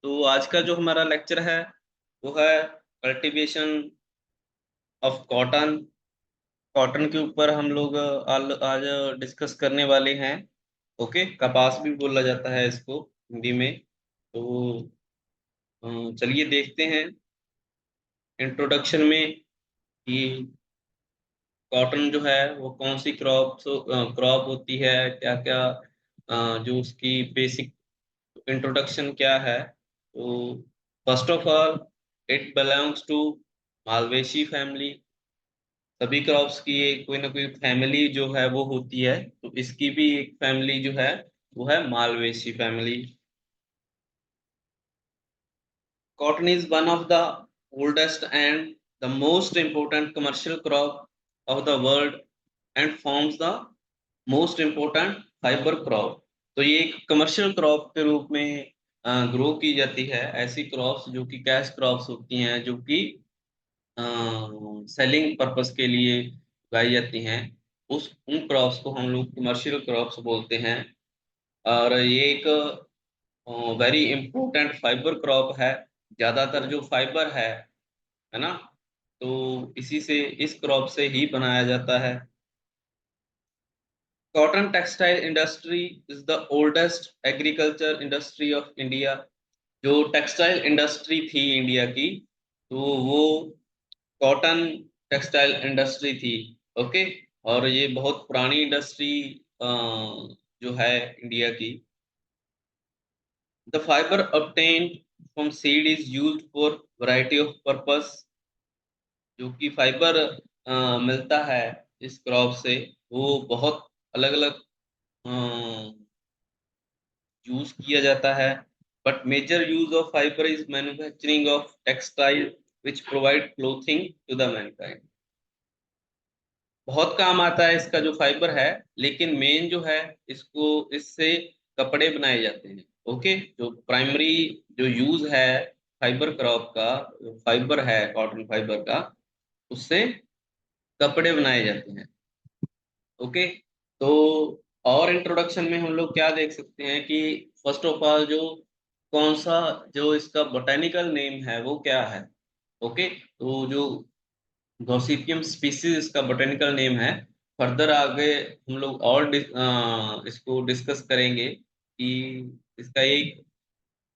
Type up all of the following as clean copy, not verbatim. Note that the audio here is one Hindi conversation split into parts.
तो आज का जो हमारा लेक्चर है वो है कल्टीवेशन ऑफ कॉटन। कॉटन के ऊपर हम लोग आज डिस्कस करने वाले हैं। ओके, कपास भी बोला जाता है इसको हिंदी में। तो चलिए देखते हैं इंट्रोडक्शन में कि कॉटन जो है वो कौन सी क्रॉप होती है, क्या क्या जो उसकी बेसिक इंट्रोडक्शन क्या है। तो first of all it belongs to Malvaceae family. सभी क्रॉप्स की कोई ना कोई फैमिली जो है वो होती है, तो इसकी भी एक फैमिली जो है वो है Malvaceae family. Cotton is one of the oldest and the most important commercial crop of the world and forms the most important fiber crop। तो ये एक कमर्शियल क्रॉप के रूप में ग्रो की जाती है। ऐसी क्रॉप्स जो कि कैश क्रॉप्स होती हैं, जो कि सेलिंग पर्पस के लिए उगाई जाती हैं, उस उन क्रॉप्स को हम लोग कमर्शियल क्रॉप्स बोलते हैं। और ये एक वेरी इंपॉर्टेंट फाइबर क्रॉप है। ज्यादातर जो फाइबर है ना, तो इसी से इस क्रॉप से ही बनाया जाता है। Cotton textile industry is the oldest agriculture industry of India. जो टेक्सटाइल इंडस्ट्री थी इंडिया की, तो वो कॉटन टेक्सटाइल इंडस्ट्री थी। ओके, और ये बहुत पुरानी इंडस्ट्री जो है इंडिया की। The fibre obtained from seed is used for variety of purpose। जो कि फाइबर मिलता है इस क्रॉप से, वो बहुत अलग अलग यूज किया जाता है। But major use of fibre is manufacturing of textile which provide clothing to the mankind. बहुत काम आता है इसका जो फाइबर है, लेकिन मेन जो है इसको इससे कपड़े बनाए जाते हैं। ओके, जो प्राइमरी जो यूज है फाइबर क्रॉप का, फाइबर है कॉटन फाइबर का, उससे कपड़े बनाए जाते हैं। ओके, तो और इंट्रोडक्शन में हम लोग क्या देख सकते हैं कि फर्स्ट ऑफ ऑल जो कौन सा जो इसका बोटेनिकल नेम है वो क्या है। ओके, तो जो गॉसिपियम स्पीसीज इसका बोटेनिकल नेम है। फर्दर आगे हम लोग और इसको डिस्कस करेंगे कि इसका एक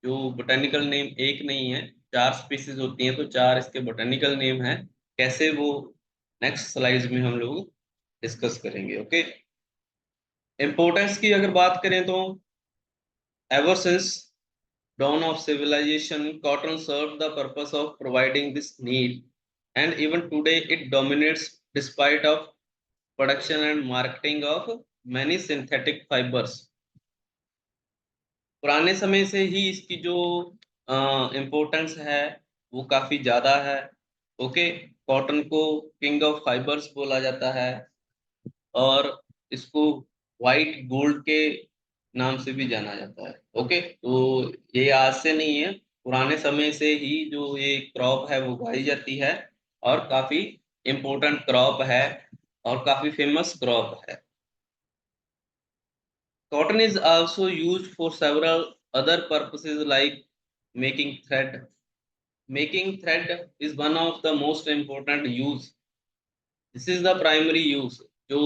जो बोटेनिकल नेम एक नहीं है, चार स्पीसीज होती हैं, तो चार इसके बोटेनिकल नेम है। कैसे, वो नेक्स्ट स्लाइड्स में हम लोग डिस्कस करेंगे। ओके, इम्पोर्टेंस की अगर बात करें तो ever since dawn of civilization, cotton served the purpose of providing this need, and even today it dominates despite of production and marketing of many synthetic fibers। पुराने समय से ही इसकी जो इम्पोर्टेंस है वो काफी ज्यादा है। ओके, कॉटन को किंग ऑफ फाइबर्स बोला जाता है, और इसको व्हाइट गोल्ड के नाम से भी जाना जाता है। ओके, तो ये आज से नहीं है, पुराने समय से ही जो ये क्रॉप है वो उगाई जाती है, और काफी इम्पोर्टेंट क्रॉप है और काफी फेमस क्रॉप है। Cotton is also used for several other purposes like making thread. Making thread is one of the most important use. This is the primary use. जो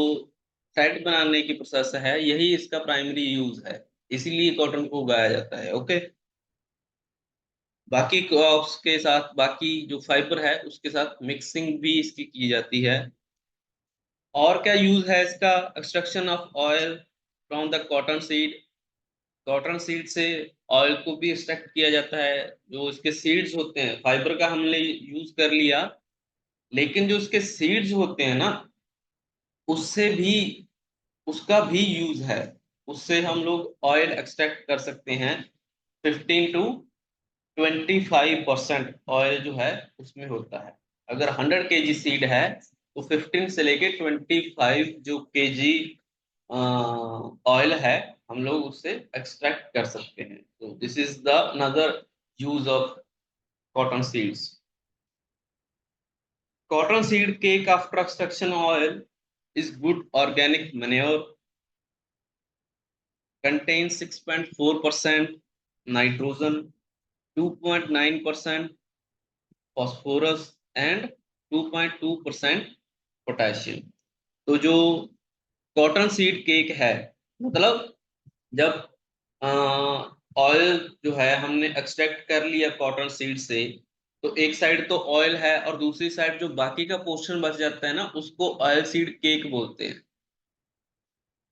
थ्रेड बनाने की प्रोसेस है, यही इसका प्राइमरी यूज है, इसीलिए कॉटन को उगाया जाता है। ओके, बाकी क्रॉप्स के साथ, बाकी जो फाइबर है उसके साथ मिक्सिंग भी इसकी की जाती है। और क्या यूज है इसका? Extraction of oil from the cotton seed. Cotton seed से ऑयल को भी एक्सट्रैक्ट किया जाता है। जो इसके सीड्स होते हैं, फाइबर का हमने यूज कर लिया, लेकिन जो इसके सीड्स होते हैं ना, उससे भी उसका भी यूज है। उससे हम लोग ऑयल एक्सट्रैक्ट कर सकते हैं। 15 to 25% ऑयल जो है उसमें होता है। अगर 100 kg सीड है, तो 15 से लेके 25 जो kg ऑयल है, हम लोग उससे एक्सट्रैक्ट कर सकते हैं। तो this is the another use of cotton seeds. Cotton seed cake after extraction oil is good organic manure, contains 6.4% nitrogen, 2.9% phosphorus and 2.2% potassium. तो जो कॉटन सीड केक है, मतलब जब ऑयल जो है हमने एक्सट्रैक्ट कर लिया कॉटन सीड से, तो एक साइड तो ऑयल है और दूसरी साइड जो बाकी का पोर्शन बच जाता है ना, उसको ऑयल सीड केक बोलते हैं।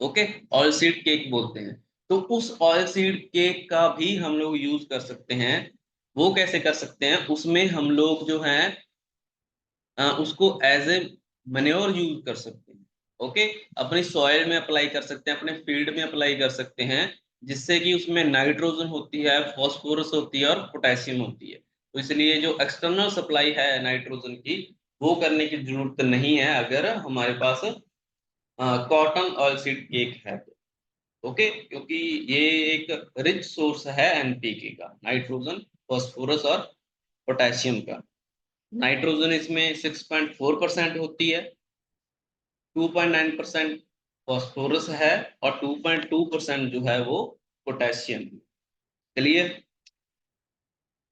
ओके, ऑयल सीड केक बोलते हैं। तो उस ऑयल सीड केक का भी हम लोग यूज कर सकते हैं। वो कैसे कर सकते हैं? उसमें हम लोग जो है उसको एज ए मैन्योर यूज कर सकते हैं। ओके, अपनी सॉइल में अप्लाई कर सकते हैं, अपने फील्ड में अप्लाई कर सकते हैं, जिससे कि उसमें नाइट्रोजन होती है, फॉस्फोरस होती है और पोटेशियम होती है। तो इसलिए जो एक्सटर्नल सप्लाई है नाइट्रोजन की, वो करने की जरूरत नहीं है अगर हमारे पास कॉटन ऑयल सीड केक है तो। ओके, क्योंकि ये एक रिच सोर्स है एनपीके का, नाइट्रोजन, फॉस्फोरस और पोटेशियम का। नाइट्रोजन इसमें 6.4% होती है, 2.9% फॉस्फोरस है और 2.2% जो है वो पोटेशियम। चलिए,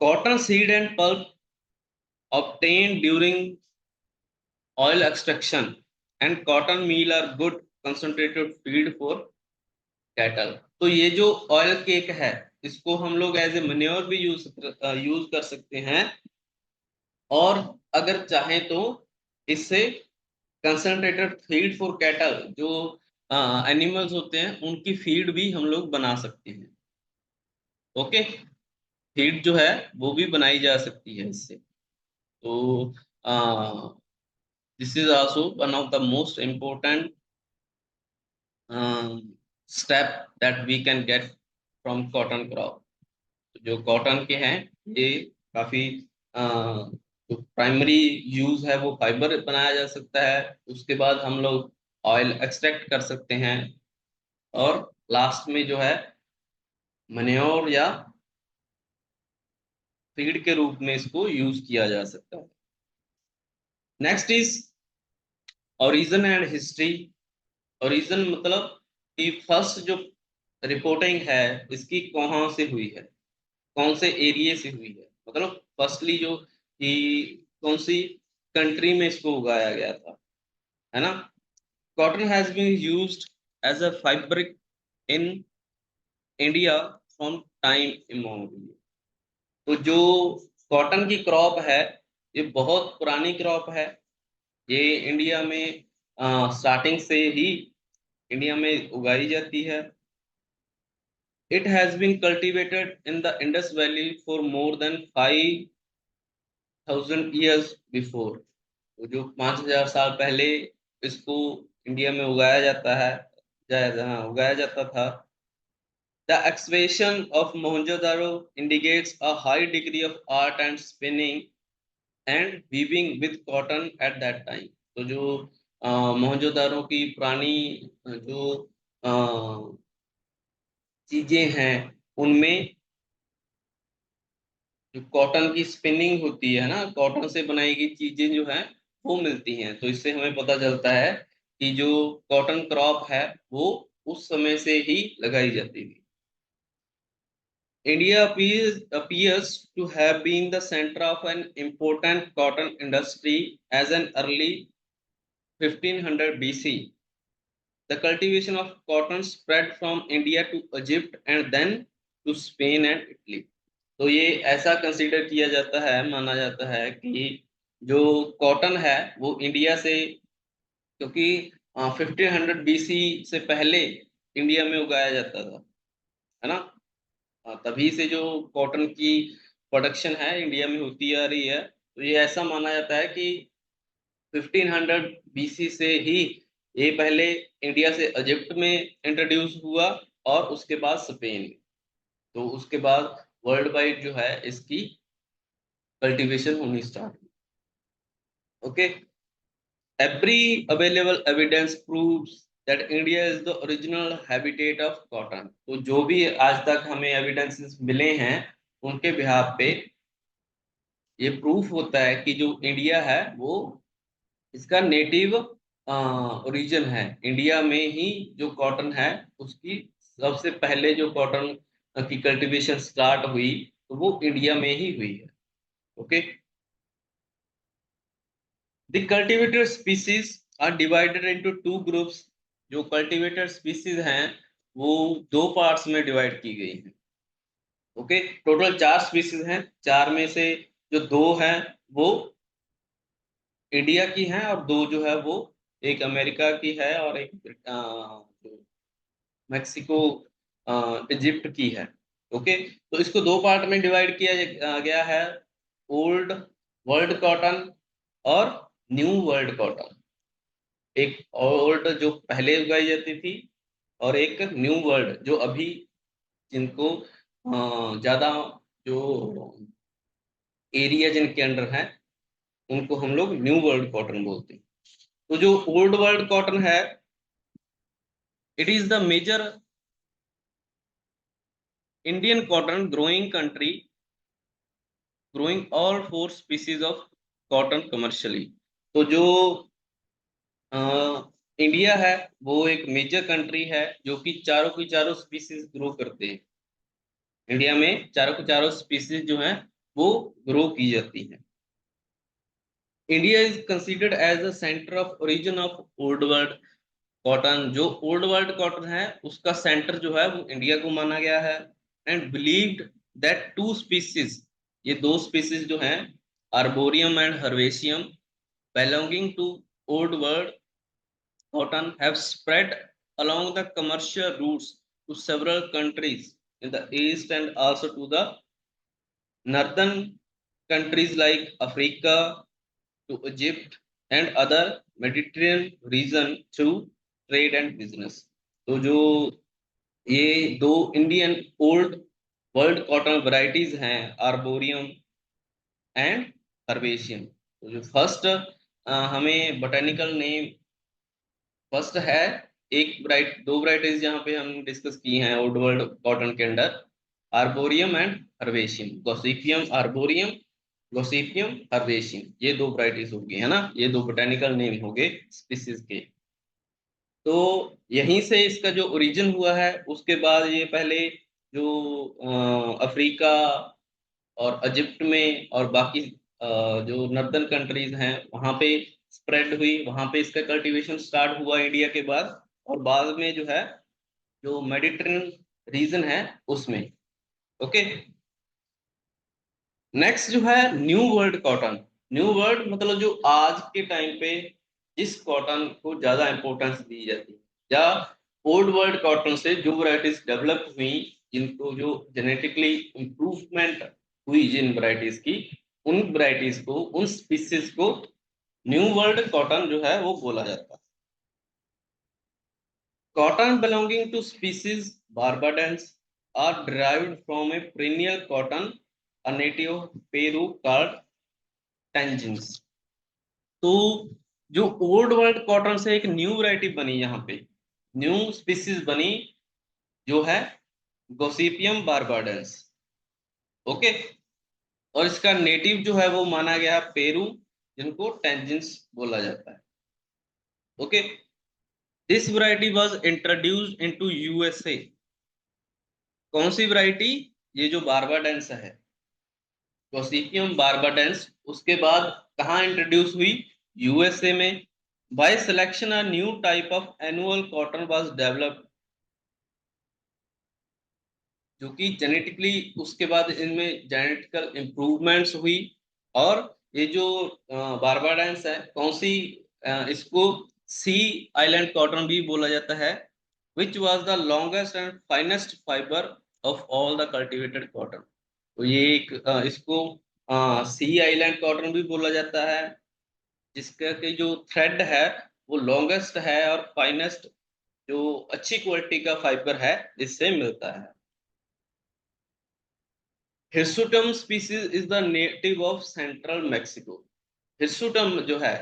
cotton seed and pulp obtained during oil extraction and cotton meal are good concentrated feed for cattle। तो ये जो ऑयल केक है, इसको हम लोग एज ए मैन्योर भी यूज कर सकते हैं, और अगर चाहें तो इससे कंसंट्रेटेड फीड फॉर कैटल, जो एनिमल्स होते हैं उनकी फीड भी हम लोग बना सकते हैं। ओके, फीड जो है वो भी बनाई जा सकती है इससे। तो this is also one of the most important step that we can get from cotton crop. जो कॉटन के हैं, ये काफी जो प्राइमरी यूज है वो फाइबर बनाया जा सकता है, उसके बाद हम लोग ऑयल एक्सट्रैक्ट कर सकते हैं, और लास्ट में जो है मैन्योर या फीड के रूप में इसको यूज किया जा सकता है। Next is origin and history. Origin मतलब कि फर्स्ट जो रिपोर्टिंग है इसकी कहाँ से हुई है, कौन से एरिया से हुई है, मतलब फर्स्टली जो कि कौन सी कंट्री में इसको उगाया गया था, है ना। Cotton has been used as a fabric in India from time immemorial. तो जो कॉटन की क्रॉप है, ये बहुत पुरानी क्रॉप है। ये इंडिया में स्टार्टिंग से ही इंडिया में उगाई जाती है। It has been cultivated in the Indus valley for more than 5,000 years before. तो जो 5,000 साल पहले इसको इंडिया में उगाया जाता है, उगाया जाता था। The excavation of Mohenjo-daro indicates a high degree of art and spinning and weaving with cotton at that time। तो जो मोहनजोदारो की पुरानी जो चीजें हैं, उनमें जो कॉटन की स्पिनिंग होती है ना, कॉटन से बनाई गई चीजें जो है वो मिलती हैं। तो इससे हमें पता चलता है कि जो कॉटन क्रॉप है वो उस समय से ही लगाई जाती थी। India appears to have been the center of an important cotton industry as an early 1500 BC। The cultivation of cotton spread from India to Egypt and then to Spain and Italy। तो ये ऐसा कंसीडर किया जाता है, माना जाता है कि जो कॉटन है वो इंडिया से, क्योंकि 1500 BC से पहले इंडिया में उगाया जाता था, है ना। तभी से जो कॉटन की प्रोडक्शन है इंडिया में होती आ रही है। तो ये ऐसा माना जाता है कि 1500 BC से ही ये पहले इंडिया से इजिप्ट में इंट्रोड्यूस हुआ, और उसके बाद स्पेन में। तो उसके बाद वर्ल्ड वाइड जो है इसकी कल्टीवेशन होनी स्टार्ट हुई। Okay, every available evidence proves that India is the original habitat of cotton। तो जो भी आज तक हमें एविडेंसेस मिले हैं उनके बिहाफ पे ये प्रूफ होता है कि जो इंडिया है वो इसका नेटिव ओरिजिन है। इंडिया में ही जो कॉटन है उसकी सबसे पहले जो कॉटन की कल्टीवेशन स्टार्ट हुई तो वो इंडिया में ही हुई है। Okay, the cultivator species are divided into two groups. जो कल्टीवेटर स्पीसीज हैं वो दो पार्ट्स में डिवाइड की गई हैं। ओके, टोटल चार स्पीसीज हैं, चार में से जो दो हैं वो इंडिया की हैं, और दो जो है वो एक अमेरिका की है और एक जो मैक्सिको इजिप्ट की है। ओके, तो इसको दो पार्ट में डिवाइड किया गया है, ओल्ड वर्ल्ड कॉटन और न्यू वर्ल्ड कॉटन। एक ओल्ड जो पहले उगाई जाती थी, और एक न्यू वर्ल्ड जो अभी, जिनको ज्यादा जो एरिया जिनके अंडर है उनको हम लोग न्यू वर्ल्ड कॉटन बोलते हैं। तो जो ओल्ड वर्ल्ड कॉटन है, it is the major Indian cotton growing country, growing all four species of cotton commercially. तो जो इंडिया है वो एक मेजर कंट्री है जो कि चारों की चारों स्पीसीज ग्रो करते हैं। इंडिया में चारों की चारों स्पीसीज जो हैं वो ग्रो की जाती हैं। India is considered as the centre of origin of old world cotton. जो ओल्ड वर्ल्ड कॉटन है उसका सेंटर जो है वो इंडिया को माना गया है। And believed that two species, ये दो स्पीसीज जो हैं, arboreum and herbaceum, belonging to old world cotton have spread along the commercial routes to several countries in the east and also to the northern countries like Africa, to Egypt and other Mediterranean region through trade and business। तो जो ये दो Indian old world cotton varieties हैं, आर्बोरियम एंड हर्बेशियम। तो जो फर्स्ट हमें बोटेनिकल नेम फर्स्ट है, दो वैरायटीज यहाँ पे हम डिस्कस की हैं ओल्ड वर्ल्ड कॉटन के under, arboreum and herbaceum, Gossypium arboreum, Gossypium herbaceum, ये दो वैरायटीज हो गई है ना, ये दो बोटेनिकल नेम हो गए स्पीसीज के। तो यहीं से इसका जो ओरिजिन हुआ है, उसके बाद ये पहले जो अफ्रीका और इजिप्ट में और बाकी जो नॉर्दर्न कंट्रीज हैं वहां पे स्प्रेड हुई, वहां पे इसका कल्टीवेशन स्टार्ट हुआ इंडिया के बाद, और बाद में जो है जो मेडिटेरेनियन रीजन है उसमें। ओके, नेक्स्ट जो है new world cotton. New world मतलब जो आज के टाइम पे जिस कॉटन को ज्यादा इंपॉर्टेंस दी जाती है, या ओल्ड वर्ल्ड कॉटन से जो वैरायटीज डेवलप हुई, जिनको जो जेनेटिकली इम्प्रूवमेंट हुई जिन वैरायटीज की, उन वैरायटीज को, उन स्पीसीज को न्यू वर्ल्ड कॉटन जो है वो बोला जाता है। Cotton belonging to species barbadense are derived from a perennial cotton, a native of Peru called tangents। तो जो ओल्ड वर्ल्ड कॉटन से एक न्यू वैरायटी बनी, यहाँ पे न्यू स्पीसीज बनी जो है गोसिपियम बारबाडेंस। ओके, और इसका नेटिव जो है वो माना गया पेरू, जिनको टेंजिन्स बोला जाता है। Okay, this variety was introduced into USA. कौन सी वैरायटी? ये जो बारबाडेंस है, गोसिपियम बारबाडेंस, उसके बाद कहाँ इंट्रोड्यूस हुई? यूएसए में। By selection a new type of annual cotton was developed, जो कि जेनेटिकली उसके बाद इनमें जेनेटिकल इम्प्रूवमेंट्स हुई। और ये जो बारबाडेंस है, कौन सी, इसको सी आइलैंड कॉटन भी बोला जाता है, which was the longest and finest fibre of all the cultivated cotton. तो ये एक इसको सी आइलैंड कॉटन भी बोला जाता है, जिसका कि जो थ्रेड है वो लॉन्गेस्ट है और फाइनेस्ट, जो अच्छी क्वालिटी का फाइबर है इससे मिलता है। Hirsutum species is the native of central Mexico. Hirsutum जो है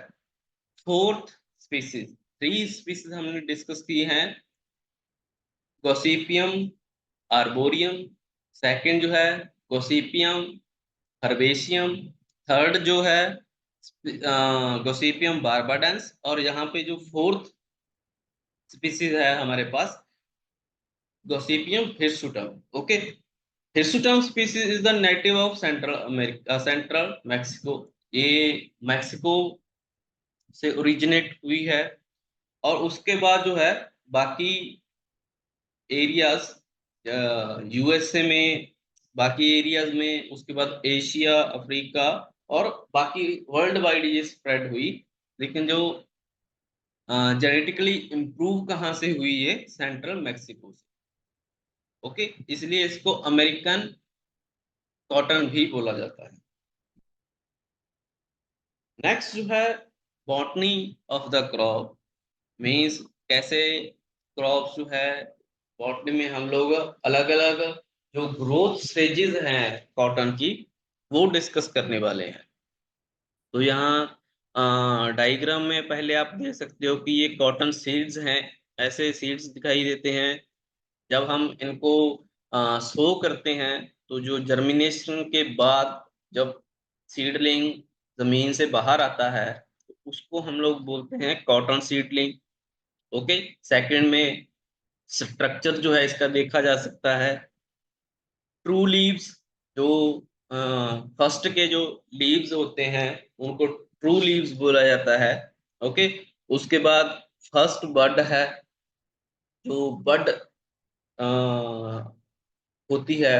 फोर्थ स्पीसीज, थ्री स्पीसीज हमने डिस्कस की हैं, गॉसिपियम आर्बोरियम, सेकंड जो है गॉसिपियम हर्बेशियम, थर्ड जो है गॉसिपियम बारबाडेंस, और यहाँ पे जो फोर्थ स्पीसीज है हमारे पास, Gossypium hirsutum. Okay, hirsutum species is the native of Central America, Central Mexico. ये मैक्सिको से ओरिजिनेट हुई है। और उसके बाद जो है बाकी एरियाज, यूएसए में, बाकी एरियाज में, उसके बाद एशिया, अफ्रीका और बाकी वर्ल्ड वाइड ये स्प्रेड हुई। लेकिन जो जेनेटिकली इम्प्रूव कहाँ से हुई, ये सेंट्रल मैक्सिको से। ओके, इसलिए इसको अमेरिकन कॉटन भी बोला जाता है। नेक्स्ट जो है botany of the crop, means कैसे क्रॉप जो है, बॉटनी में हम लोग अलग अलग जो ग्रोथ स्टेजेस हैं कॉटन की, वो डिस्कस करने वाले हैं। तो यहाँ डायग्राम में पहले आप देख सकते हो कि ये कॉटन सीड्स हैं, ऐसे सीड्स दिखाई देते हैं। जब हम इनको सो करते हैं तो जो जर्मिनेशन के बाद जब सीडलिंग जमीन से बाहर आता है तो उसको हम लोग बोलते हैं कॉटन सीडलिंग। ओके, सेकंड में स्ट्रक्चर जो है इसका देखा जा सकता है। ट्रू लीव्स, जो फर्स्ट के जो लीव्स होते हैं उनको ट्रू लीव्स बोला जाता है। ओके, उसके बाद फर्स्ट बड है, जो बड होती है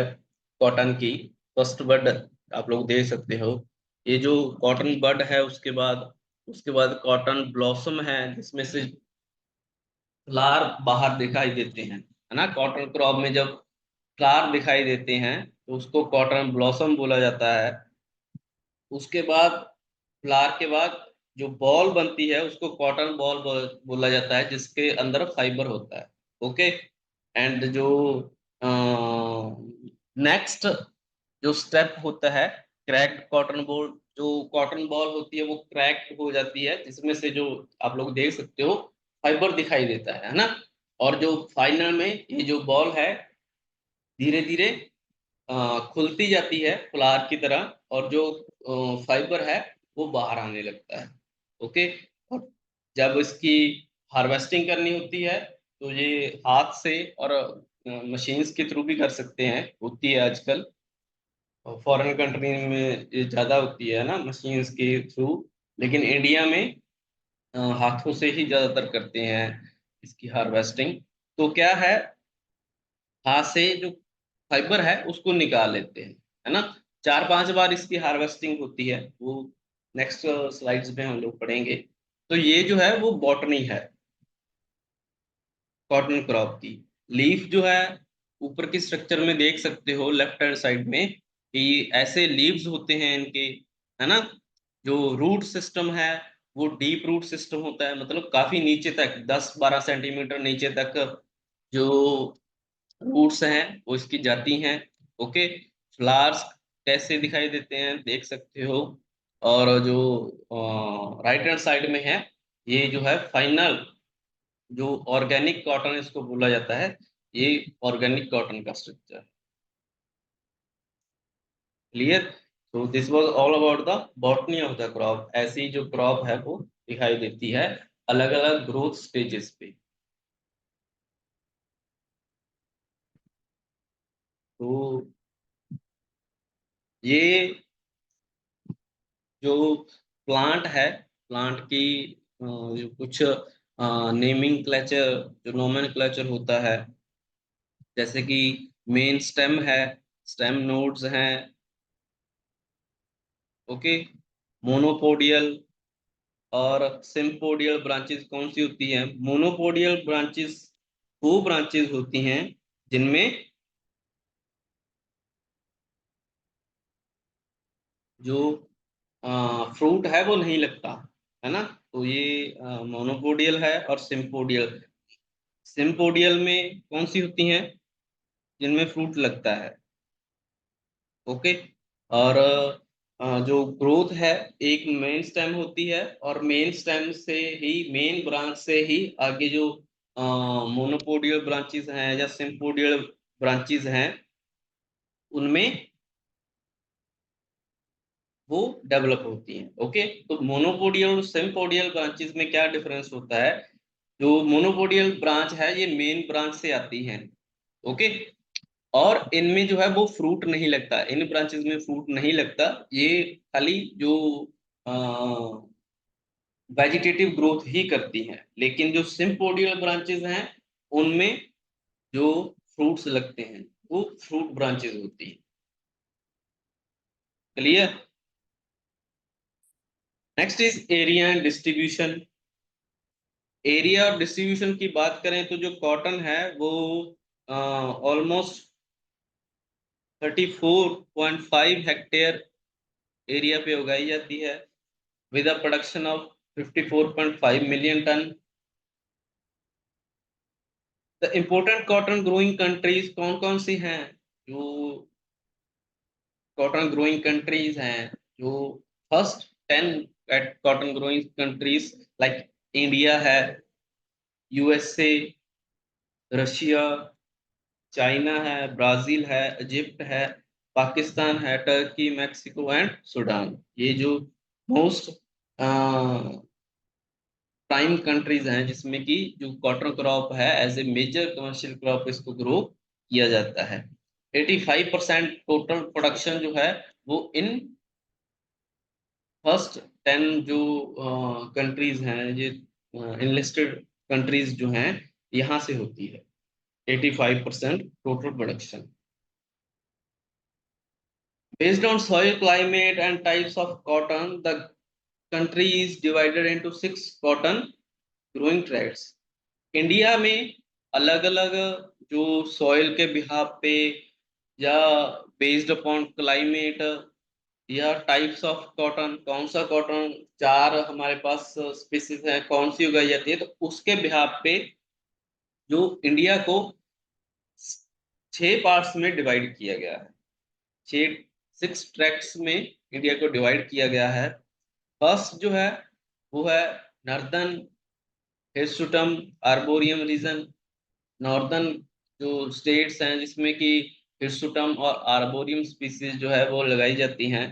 कॉटन की, फर्स्ट बड आप लोग देख सकते हो। ये जो कॉटन बड है, उसके बाद कॉटन ब्लॉसम है, जिसमें से फ्लावर बाहर दिखाई देते हैं, है ना। कॉटन क्रॉप में जब फ्लावर दिखाई देते हैं तो उसको कॉटन ब्लॉसम बोला जाता है। उसके बाद फ्लावर के बाद जो बॉल बनती है उसको कॉटन बॉल बोला जाता है, जिसके अंदर फाइबर होता है। ओके, एंड जो नेक्स्ट जो स्टेप होता है क्रैक्ड कॉटन बॉल, जो कॉटन बॉल होती है वो क्रैक्ड हो जाती है, जिसमें से जो आप लोग देख सकते हो फाइबर दिखाई देता है ना। और जो फाइनल में ये जो बॉल है धीरे धीरे खुलती जाती है फ्लावर की तरह, और जो फाइबर है वो बाहर आने लगता है। ओके, और जब इसकी हार्वेस्टिंग करनी होती है तो ये हाथ से और मशीन्स के थ्रू भी कर सकते हैं, होती है आजकल। फॉरेन कंट्री में ये ज्यादा होती है ना मशीन्स के थ्रू, लेकिन इंडिया में हाथों से ही ज्यादातर करते हैं इसकी हार्वेस्टिंग। तो क्या है, हाथ से जो फाइबर है उसको निकाल लेते हैं, है ना। 4-5 बार इसकी हार्वेस्टिंग होती है, वो नेक्स्ट स्लाइड्स में हम लोग पढ़ेंगे। तो ये जो है वो बॉटनी है कॉटन क्रॉप की। लीफ जो है ऊपर की स्ट्रक्चर में देख सकते हो लेफ्ट हैंड साइड में कि ऐसे लीव्स होते हैं इनके, है ना। जो रूट सिस्टम है वो डीप रूट सिस्टम होता है, मतलब काफी नीचे तक 10-12 सेंटीमीटर नीचे तक जो रूट्स हैं वो इसकी जाती हैं। ओके, फ्लावर्स कैसे दिखाई देते हैं देख सकते हो। और जो राइट हैंड साइड में है, ये जो है फाइनल जो ऑर्गेनिक कॉटन इसको बोला जाता है, ये ऑर्गेनिक कॉटन का स्ट्रक्चर। क्लियर। तो this was all about the botany of the crop. ऐसी जो क्रॉप है वो दिखाई देती है अलग अलग ग्रोथ स्टेजेस पे। तो ये जो प्लांट है, प्लांट की जो कुछ नेमिंग क्लेचर, जो नोमेनक्लेचर होता है, जैसे कि मेन स्टेम है, स्टेम नोड्स हैं। ओके, मोनोपोडियल और सिम्पोडियल ब्रांचेस कौन सी होती हैं? मोनोपोडियल ब्रांचेस वो ब्रांचेस होती हैं जिनमें जो फ्रूट है वो नहीं लगता, है ना। तो ये मोनोपोडियल है। और सिम्पोडियल, सिम्पोडियल में कौन सी होती हैं? जिनमें फ्रूट लगता है। ओके, और जो ग्रोथ है, एक मेन स्टेम होती है, और मेन स्टेम से ही, मेन ब्रांच से ही आगे जो मोनोपोडियल ब्रांचेस हैं या सिम्पोडियल ब्रांचेस हैं उनमें वो डेवलप होती हैं। ओके, तो मोनोपोडियल और सिम्पोडियल ब्रांचेस में क्या डिफरेंस होता है? जो मोनोपोडियल ब्रांच है ये मेन ब्रांच से आती है। ओके, और इनमें जो है वो फ्रूट नहीं लगता, इन ब्रांचेस में फ्रूट नहीं लगता, ये खाली जो वेजिटेटिव ग्रोथ ही करती हैं। लेकिन जो सिम्पोडियल ब्रांचेस हैं उनमें जो फ्रूट्स लगते हैं वो फ्रूट ब्रांचेस होती हैं। Clear. Next is area and distribution. Area और डिस्ट्रीब्यूशन की बात करें तो जो कॉटन है वो ऑलमोस्ट 34.5 हेक्टेयर एरिया पे उगाई जाती है with a production of 54.5 million ton. The important cotton growing countries कौन कौन सी हैं? जो कॉटन ग्रोइंग कंट्रीज हैं, जो first 10 eight cotton growing countries like India है, यूएसए, रशिया, चाइना है, ब्राजील है, इजिप्ट है, पाकिस्तान है, टर्की, मैक्सिको एंड सूडान। ये जो मोस्ट प्राइम कंट्रीज हैं जिसमें कि जो कॉटन क्रॉप है as a major commercial crop इसको ग्रो किया जाता है। 85% टोटल प्रोडक्शन जो है वो इन फर्स्ट 10 जो कंट्रीज हैं, ये इनलिस्टेड कंट्रीज जो हैं यहाँ से होती है 85% total production. Based on soil climate and types of cotton, the country is divided into 6 cotton growing tracts. India में अलग अलग जो सॉइल के बिहाफ पे या बेस्ड अपॉन क्लाइमेट या टाइप्स ऑफ कॉटन, कौन सा कॉटन, चार हमारे पास स्पीसीज है, कौन सी उगाई जाती है, तो उसके बिहाफ पे जो इंडिया को 6 पार्ट्स में डिवाइड किया गया है। 6 ट्रैक्ट्स में इंडिया को डिवाइड किया गया है। फर्स्ट जो है वो है northern hirsutum arboreum region. Northern जो स्टेट्स हैं जिसमें कि हिर्सुटम और आर्बोरियम स्पीसीज जो है वो लगाई जाती हैं,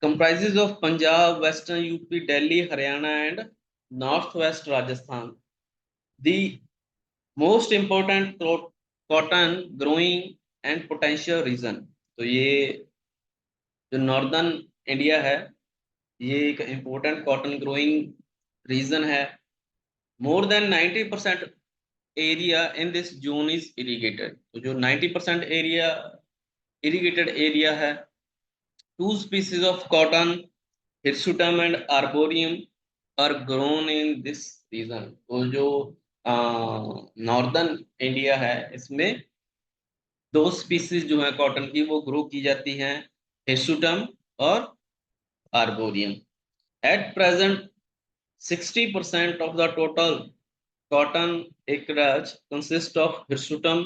comprises of Punjab, western UP, Delhi, Haryana and north west Rajasthan. The most important cotton growing and potential region. तो ये जो नॉर्दर्न इंडिया है ये एक इम्पोर्टेंट कॉटन ग्रोइंग रीजन है। More than 90% area in this zone is irrigated. तो जो 90% एरिया इरिगेटेड एरिया है। Two species of cotton hirsutum and arboreum are grown in this region. तो जो नॉर्दर्न इंडिया है इसमें दो स्पीसीज जो है कॉटन की वो ग्रो की जाती हैं, हिर्सुटम और arboreum. At present 60% of the total cotton acreage consists of hirsutum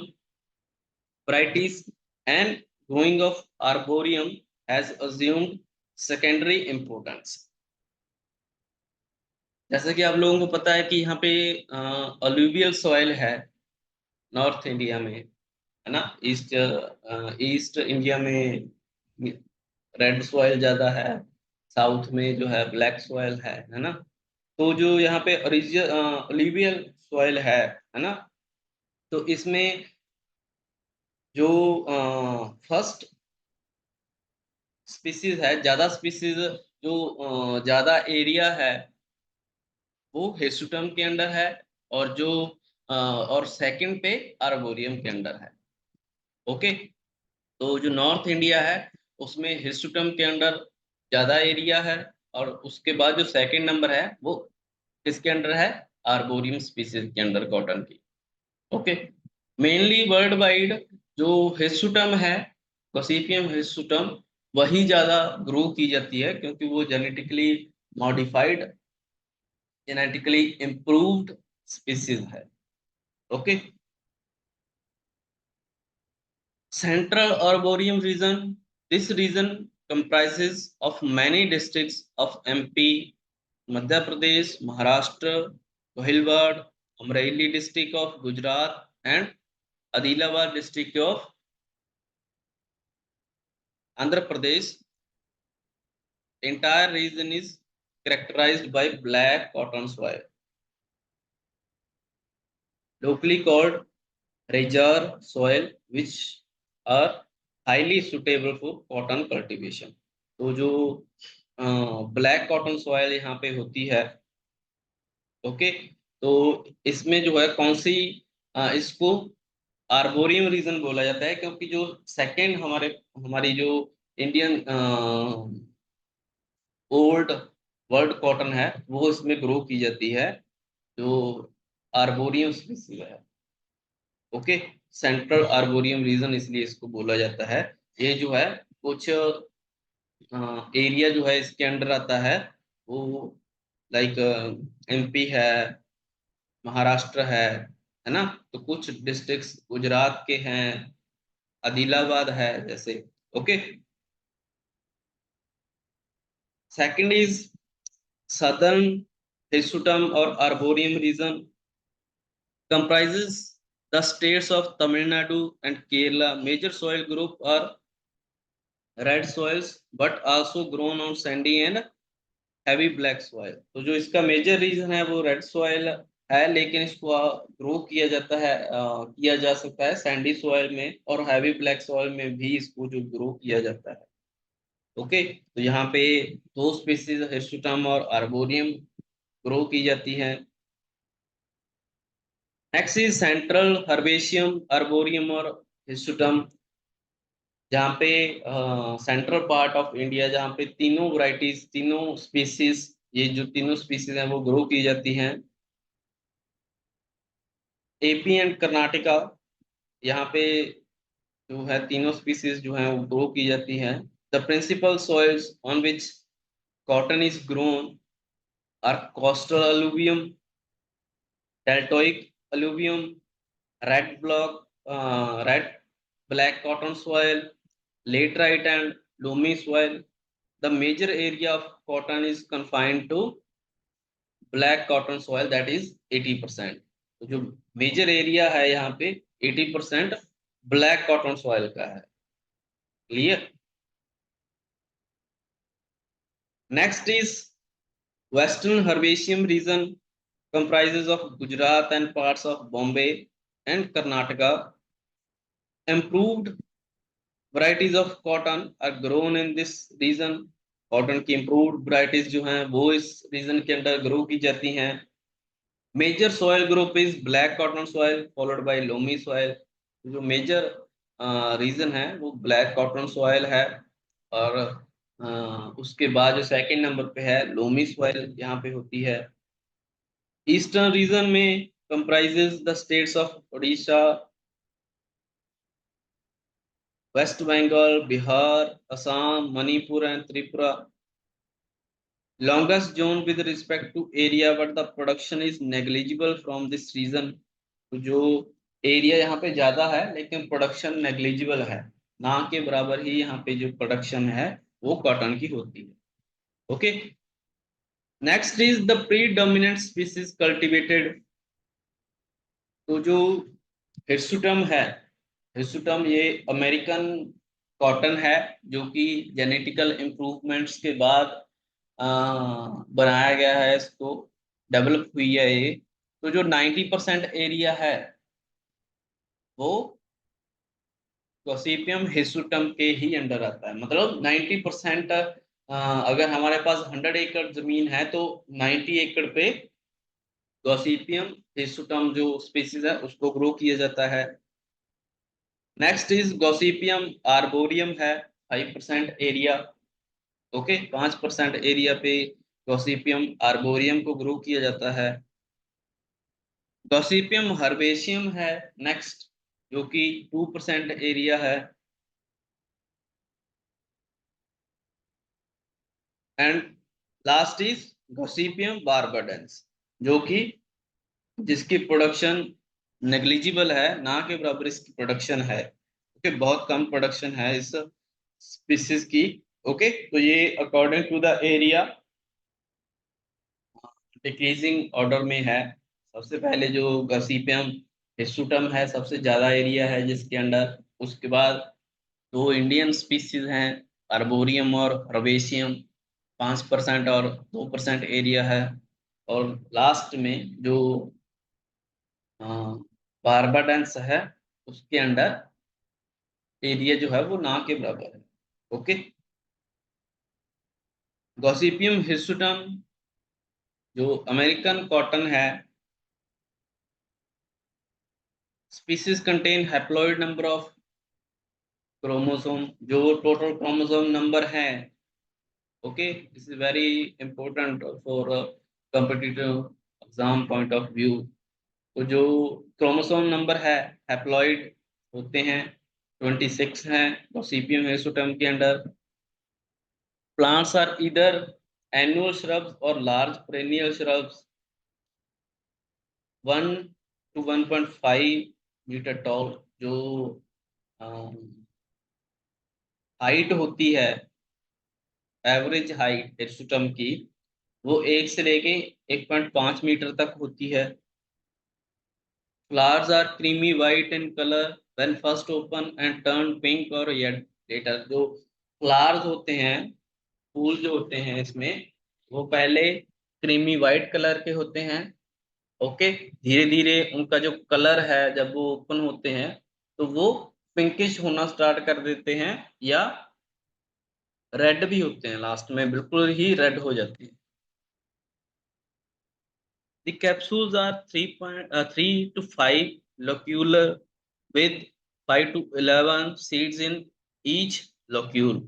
varieties, and growing of arboreum has assumed secondary importance। जैसा कि आप लोगों को पता है कि यहाँ पे अलूवियल सॉइल है नॉर्थ इंडिया में, है ना। ईस्ट ईस्ट इंडिया में रेड सॉइल ज्यादा है, साउथ में जो है ब्लैक सॉइल है ना। तो जो यहाँ पे अलूवियल सॉइल है ना, तो इसमें जो फर्स्ट स्पीसीज है, ज्यादा स्पीसीज जो ज्यादा एरिया है वो हिर्सुटम के अंडर है, और जो और सेकंड पे आर्बोरियम के अंडर है। ओके। तो जो नॉर्थ इंडिया है उसमें हिर्सुटम के अंडर ज्यादा एरिया है, और उसके बाद जो सेकंड नंबर है वो किसके अंडर है? आर्बोरियम स्पीसीज के अंडर कॉटन की। ओके। मेनली वर्ल्ड वाइड जो हिर्सुटम है, गॉसिपियम हिर्सुटम, वही ज्यादा ग्रो की जाती है क्योंकि वो genetically modified, genetically improved species है। Okay. Central arboreum region, this region comprises of many districts of MP, Madhya Pradesh, Maharashtra, कोहिलवाड़, Amreli district of Gujarat and Adilabad district of Andhra Pradesh. Entire region is characterized by black cotton soil, locally called regur soil which are highly suitable for cotton cultivation. तो जो ब्लैक कॉटन सॉइल यहाँ पे होती है, ओके, तो इसमें जो है कौन सी, इसको आर्बोरियम रीजन बोला जाता है, क्योंकि जो सेकंड हमारी जो इंडियन ओल्ड वर्ल्ड कॉटन है वो इसमें ग्रो की जाती है, जो आर्बोरियम स्पीसीज है। ओके, सेंट्रल आर्बोरियम रीजन इसलिए इसको बोला जाता है। ये जो है कुछ एरिया जो है इसके अंडर आता है, वो लाइक एमपी है, महाराष्ट्र है ना, तो कुछ डिस्ट्रिक्ट्स गुजरात के हैं, आदिलाबाद है जैसे। Okay, second is southern hirsutum और arboreum region comprises the states of Tamil Nadu and Kerala. Major soil group are red soils, but also grown on sandy and heavy black soil. तो जो इसका मेजर रीजन है वो रेड सॉइल है, लेकिन इसको ग्रो किया जाता है, किया जा सकता है सैंडी सॉइल में और हैवी ब्लैक सॉइल में भी इसको जो ग्रो किया जाता है। ओके, तो यहाँ पे दो स्पीसीज हिर्सुटम और आर्बोरियम ग्रो की जाती हैं। नेक्स्ट इज सेंट्रल हर्बेशियम, आर्बोरियम और हिर्सुटम, जहाँ पे सेंट्रल पार्ट ऑफ इंडिया, जहाँ पे तीनों वैरायटीज, तीनों स्पीसीज, ये जो तीनों स्पीसीज हैं वो ग्रो की जाती हैं। एपी एंड कर्नाटका, यहाँ पे जो है तीनों स्पीसीज जो हैं वो ग्रो की जाती हैं। The principal soils on which cotton is grown are coastal alluvium, deltaic alluvium, red block, red black cotton soil, laterite and loamy soil. The major area of cotton is confined to black cotton soil, that is 80%। तो जो मेजर एरिया है यहाँ पे 80% ब्लैक कॉटन सॉइल का है। Clear. Next is western herbaceum region comprises of Gujarat and parts of Bombay and Karnataka। Improved varieties of cotton are grown in this region। Cotton की इम्प्रूव्ड वैरायटीज जो हैं वो इस रीजन के अंदर ग्रो की जाती हैं। Major soil group is black cotton soil followed by loamy soil. जो मेजर रीजन है वो ब्लैक कॉटन सॉइल है, और उसके बाद जो सेकंड नंबर पे है लोमी सॉइल यहाँ पे होती है। ईस्टर्न रीजन में comprises the states of Orissa, West Bengal, Bihar, Assam, Manipur and Tripura. Longest zone with respect to area, but the production is negligible from this region। तो जो एरिया यहाँ पे ज्यादा है लेकिन प्रोडक्शन नेग्लिजिबल है, ना के बराबर ही यहाँ पे जो प्रोडक्शन है वो कॉटन की होती है। Okay, next is the predominant species cultivated. तो जो हिर्सुटम है, हिर्सुटम ये अमेरिकन कॉटन है, जो कि जेनेटिकल इम्प्रूवमेंट्स के बाद बनाया गया है, इसको डेवलप हुई है ये। तो जो 90% एरिया है वो गॉसिपियम हिर्सुटम के ही अंडर आता है। मतलब 90%, अगर हमारे पास 100 एकड़ जमीन है तो 90 एकड़ पे गॉसिपियम हिर्सुटम जो स्पीसीज है उसको ग्रो किया जाता है। नेक्स्ट इज गॉसिपियम आर्बोरियम है, 5% एरिया। ओके, 5% एरिया पे गॉसिपियम आर्बोरियम को ग्रो किया जाता है। गॉसिपियम हर्बेशियम है नेक्स्ट, जो कि 2% एरिया है। एंड लास्ट इज गॉसिपियम बारबाडेंस, जो कि जिसकी प्रोडक्शन नेग्लिजिबल है, ना के बराबर इसकी प्रोडक्शन है। ओके, बहुत कम प्रोडक्शन है इस स्पीसीज की। ओके, तो ये according to the area decreasing order में है। सबसे पहले जो गॉसिपियम हिर्सुटम है सबसे ज्यादा एरिया है जिसके अंडर, उसके बाद दो इंडियन स्पीसीज हैं आर्बोरियम और हर्बेशियम, 5% और 2% एरिया है। और लास्ट में जो बारबाडेंस है उसके अंडर एरिया जो है वो ना के बराबर है। ओके। गॉसिपियम हिर्सुटम जो अमेरिकन कॉटन है, species contain haploid number of chromosome, जो टोटल क्रोमोसोम नंबर है। Okay, this is very important for competitive exam point of view. तो जो क्रोमोसोम नंबर है हैप्लॉइड होते हैं 26 हैं गॉसिपियम हिर्सुटम के अंडर। प्लांट्स आर इधर एनुअल श्रब्स और large perennial shrubs, 1 to 1.5 metre tall. जो हाइट होती है, एवरेज हाइट हिर्सुटम की, वो 1 से लेके 1.5 मीटर तक होती है। Flowers are creamy white in colour when first open and turn pink और येलो लेटर। जो फ्लावर्स होते हैं, फूल जो होते हैं इसमें, वो पहले क्रीमी वाइट कलर के होते हैं। ओके, धीरे धीरे उनका जो कलर है जब वो ओपन होते हैं तो वो पिंकिश होना स्टार्ट कर देते हैं, या रेड भी होते हैं, लास्ट में बिल्कुल ही रेड हो जाती है। The capsules are 3 to 5 locular with 5 to 11 seeds in each locule।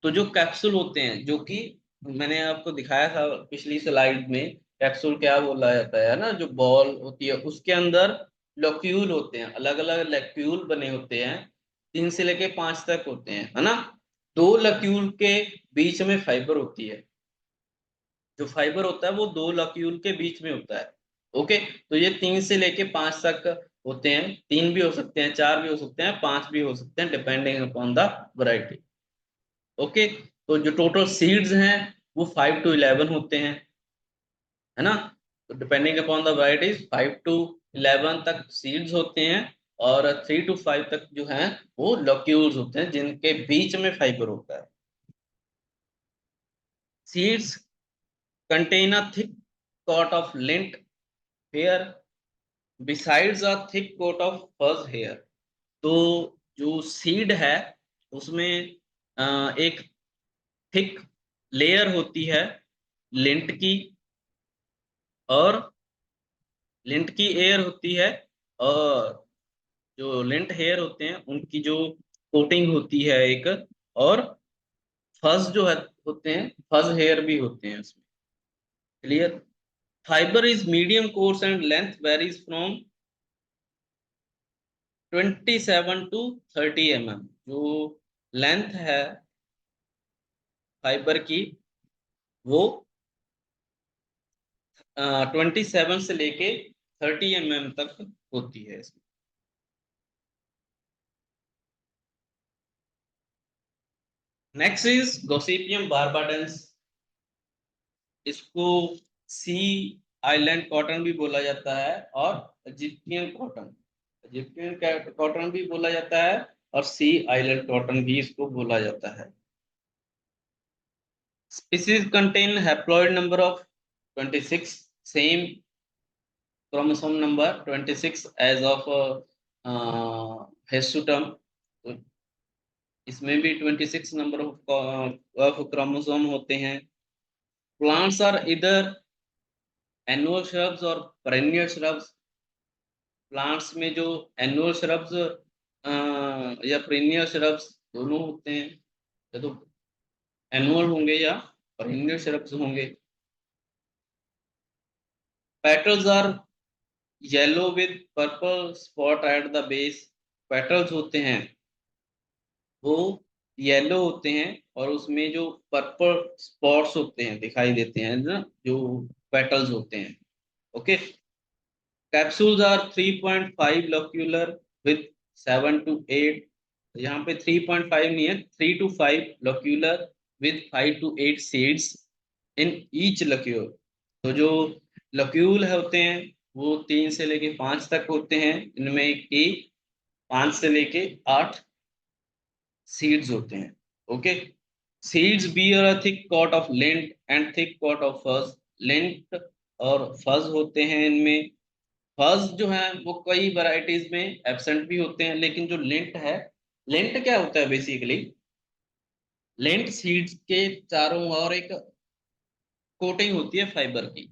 तो जो कैप्सूल होते हैं, जो कि मैंने आपको दिखाया था पिछली स्लाइड में, कैप्सूल क्या बोला जाता है ना, जो बॉल होती है उसके अंदर लॉक्यूल होते हैं, अलग अलग लॉक्यूल बने होते हैं, 3 से लेके 5 तक होते हैं, है ना। 2 लॉक्यूल के बीच में फाइबर होती है। जो फाइबर होता है वो 2 लॉक्यूल के बीच में होता है। ओके, तो ये 3 से लेके 5 तक होते हैं, 3 भी हो सकते हैं, 4 भी हो सकते हैं, 5 भी हो सकते हैं, depending upon the variety. Okay, तो जो टोटल सीड्स हैं वो 5 to 11 होते हैं, है ना। तो depending upon the varieties 5 to 11 तक सीड्स होते हैं, और 3 to 5 तक जो है वो लॉक्यूल्स होते हैं जिनके बीच में फाइबर होता है। Seeds contain a thick coat of lint hair besides a thick coat of fuzz hair। तो जो सीड है उसमें एक थिक लेयर होती है लिंट की, और लिंट की एयर होती है, और जो लिंट हेयर होते हैं उनकी जो कोटिंग होती है एक, और फज जो है होते हैं, फज हेयर भी होते हैं उसमें। Clear. Fibre is medium course and length varies from 27 to 30 mm। जो लेंथ है फाइबर की वो 27 से लेके 30 mm तक होती है इसमें। Next is Gossypium barbadense. इसको सी आइलैंड कॉटन भी बोला जाता है, और इजिप्टियन कॉटन, इजिप्टियन कॉटन भी बोला जाता है, और सी आइलैंड कॉटन भी इसको बोला जाता है। Species contain haploid number of 26, same chromosome number 26 as of hirsutum. इसमें भी 26 नंबर ऑफ क्रोमोसोम होते हैं। प्लांट्स आर इधर एनुअल श्रब्स और पेरेनियल श्रब्स। प्लांट्स में जो एनुअल श्रब्स या पेरेनियल श्रब्स दोनों होते हैं, या तो एनुअल होंगे या पेरेनियल श्रब्स होंगे। Petals are yellow with purple spot at the base. Petals होते हैं वो येलो होते हैं, और उसमें जो पर्पल स्पॉट्स होते हैं दिखाई देते हैं ना, जो पेटल्स होते हैं। Okay. Capsules are 3.5 locular with 7 to 8। यहाँ पे 3.5 नहीं है, 3 to 5 locular with 5 to 8 seeds in each locule. तो जो लक्यूल होते हैं वो 3 से लेके 5 तक होते हैं, इनमें की 5 से लेके 8 सीड्स होते हैं। Okay. Seeds bear a thick coat of lint and thick coat of fuzz. Lint और फज होते हैं इनमें, फर्स्ट जो है वो कई वैरायटीज में एब्सेंट भी होते हैं, लेकिन जो लिंट है, लिंट क्या होता है बेसिकली, लिंट सीड्स के चारों ओर एक कोटिंग होती है फाइबर की,